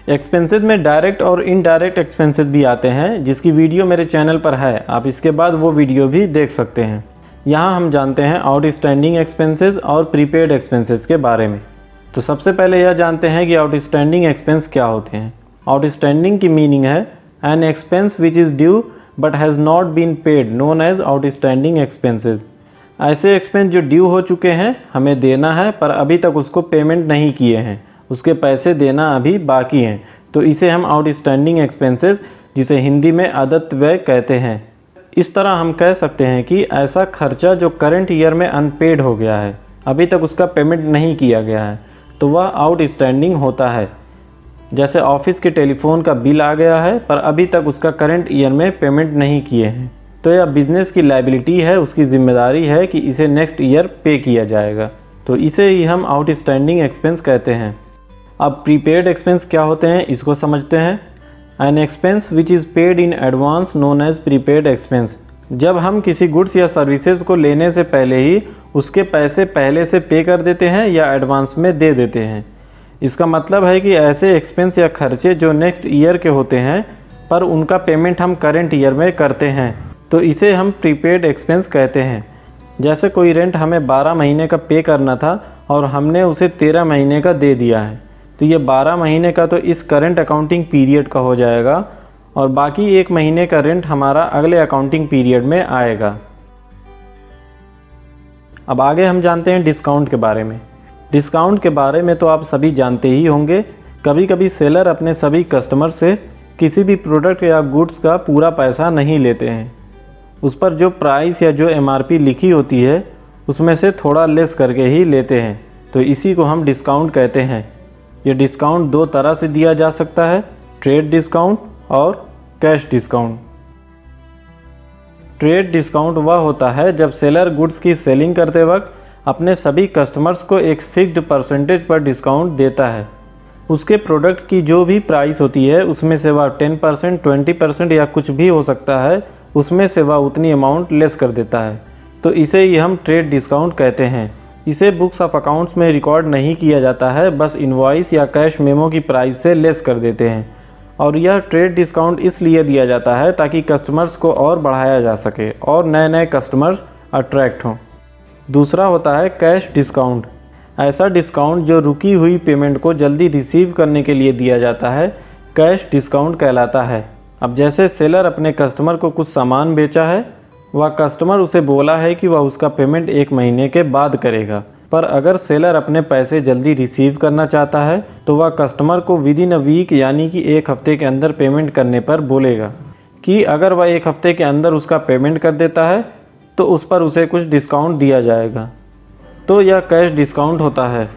एक्सपेंसेस में डायरेक्ट और इनडायरेक्ट एक्सपेंसेस भी आते हैं, जिसकी वीडियो मेरे चैनल पर है, आप इसके बाद वो वीडियो भी देख सकते हैं। यहाँ हम जानते हैं आउटस्टैंडिंग एक्सपेंसेस और प्रीपेड एक्सपेंसेस के बारे में। तो सबसे पहले यह जानते हैं कि आउटस्टैंडिंग एक्सपेंस क्या होते हैं। आउटस्टैंडिंग की मीनिंग है an expense which is due but has not been paid known as outstanding expenses. ऐसे एक्सपेंस जो ड्यू हो चुके हैं, हमें देना है पर अभी तक उसको पेमेंट नहीं किए हैं, उसके पैसे देना अभी बाकी हैं, तो इसे हम आउटस्टैंडिंग एक्सपेंसेस, जिसे हिंदी में अदत्त व्यय कहते हैं। इस तरह हम कह सकते हैं कि ऐसा खर्चा जो करंट ईयर में अनपेड हो गया है, अभी तक उसका पेमेंट नहीं किया गया है, तो वह आउटस्टैंडिंग होता है। जैसे ऑफिस के टेलीफोन का बिल आ गया है पर अभी तक उसका करंट ईयर में पेमेंट नहीं किए हैं, तो यह बिजनेस की लायबिलिटी है, उसकी जिम्मेदारी है कि इसे नेक्स्ट ईयर पे किया जाएगा, तो इसे ही हम आउटस्टैंडिंग एक्सपेंस कहते हैं। अब प्रीपेड एक्सपेंस क्या होते हैं इसको समझते हैं। An expense which is paid in advance known as prepaid expense. जब हम किसी गुड्स या सर्विसेज को लेने से पहले ही उसके पैसे पहले से पे कर देते हैं या एडवांस में दे देते हैं। इसका मतलब है कि ऐसे एक्सपेंस या खर्चे जो नेक्स्ट ईयर के होते हैं पर उनका पेमेंट हम करंट ईयर में करते हैं, तो इसे हम प्रीपेड एक्सपेंस कहते हैं। जैसे कोई रेंट हमें 12 महीने का पे करना था और हमने उसे 13 महीने का दे दिया है, तो ये 12 महीने का तो इस करंट अकाउंटिंग पीरियड का हो जाएगा और बाकी 1 महीने का रेंट हमारा अगले अकाउंटिंग पीरियड में आएगा। अब आगे हम जानते हैं डिस्काउंट के बारे में। डिस्काउंट के बारे में तो आप सभी जानते ही होंगे। कभी कभी सेलर अपने सभी कस्टमर से किसी भी प्रोडक्ट या गुड्स का पूरा पैसा नहीं लेते हैं, उस पर जो प्राइस या जो MRP लिखी होती है उसमें से थोड़ा लेस करके ही लेते हैं, तो इसी को हम डिस्काउंट कहते हैं। ये डिस्काउंट 2 तरह से दिया जा सकता है, ट्रेड डिस्काउंट और कैश डिस्काउंट। ट्रेड डिस्काउंट वह होता है जब सेलर गुड्स की सेलिंग करते वक्त अपने सभी कस्टमर्स को एक फिक्स्ड परसेंटेज पर डिस्काउंट देता है। उसके प्रोडक्ट की जो भी प्राइस होती है उसमें से वह 10%, 20% या कुछ भी हो सकता है, उसमें से वह उतनी अमाउंट लेस कर देता है, तो इसे ही हम ट्रेड डिस्काउंट कहते हैं। इसे बुक्स ऑफ अकाउंट्स में रिकॉर्ड नहीं किया जाता है, बस इनवॉइस या कैश मेमो की प्राइस से लेस कर देते हैं। और यह ट्रेड डिस्काउंट इसलिए दिया जाता है ताकि कस्टमर्स को और बढ़ाया जा सके और नए नए कस्टमर्स अट्रैक्ट हों। दूसरा होता है कैश डिस्काउंट। ऐसा डिस्काउंट जो रुकी हुई पेमेंट को जल्दी रिसीव करने के लिए दिया जाता है, कैश डिस्काउंट कहलाता है। अब जैसे सेलर अपने कस्टमर को कुछ सामान बेचा है, वह कस्टमर उसे बोला है कि वह उसका पेमेंट 1 महीने के बाद करेगा, पर अगर सेलर अपने पैसे जल्दी रिसीव करना चाहता है तो वह कस्टमर को विदिन अ वीक यानी कि 1 हफ्ते के अंदर पेमेंट करने पर बोलेगा कि अगर वह 1 हफ्ते के अंदर उसका पेमेंट कर देता है तो उस पर उसे कुछ डिस्काउंट दिया जाएगा। तो यह कैश डिस्काउंट होता है।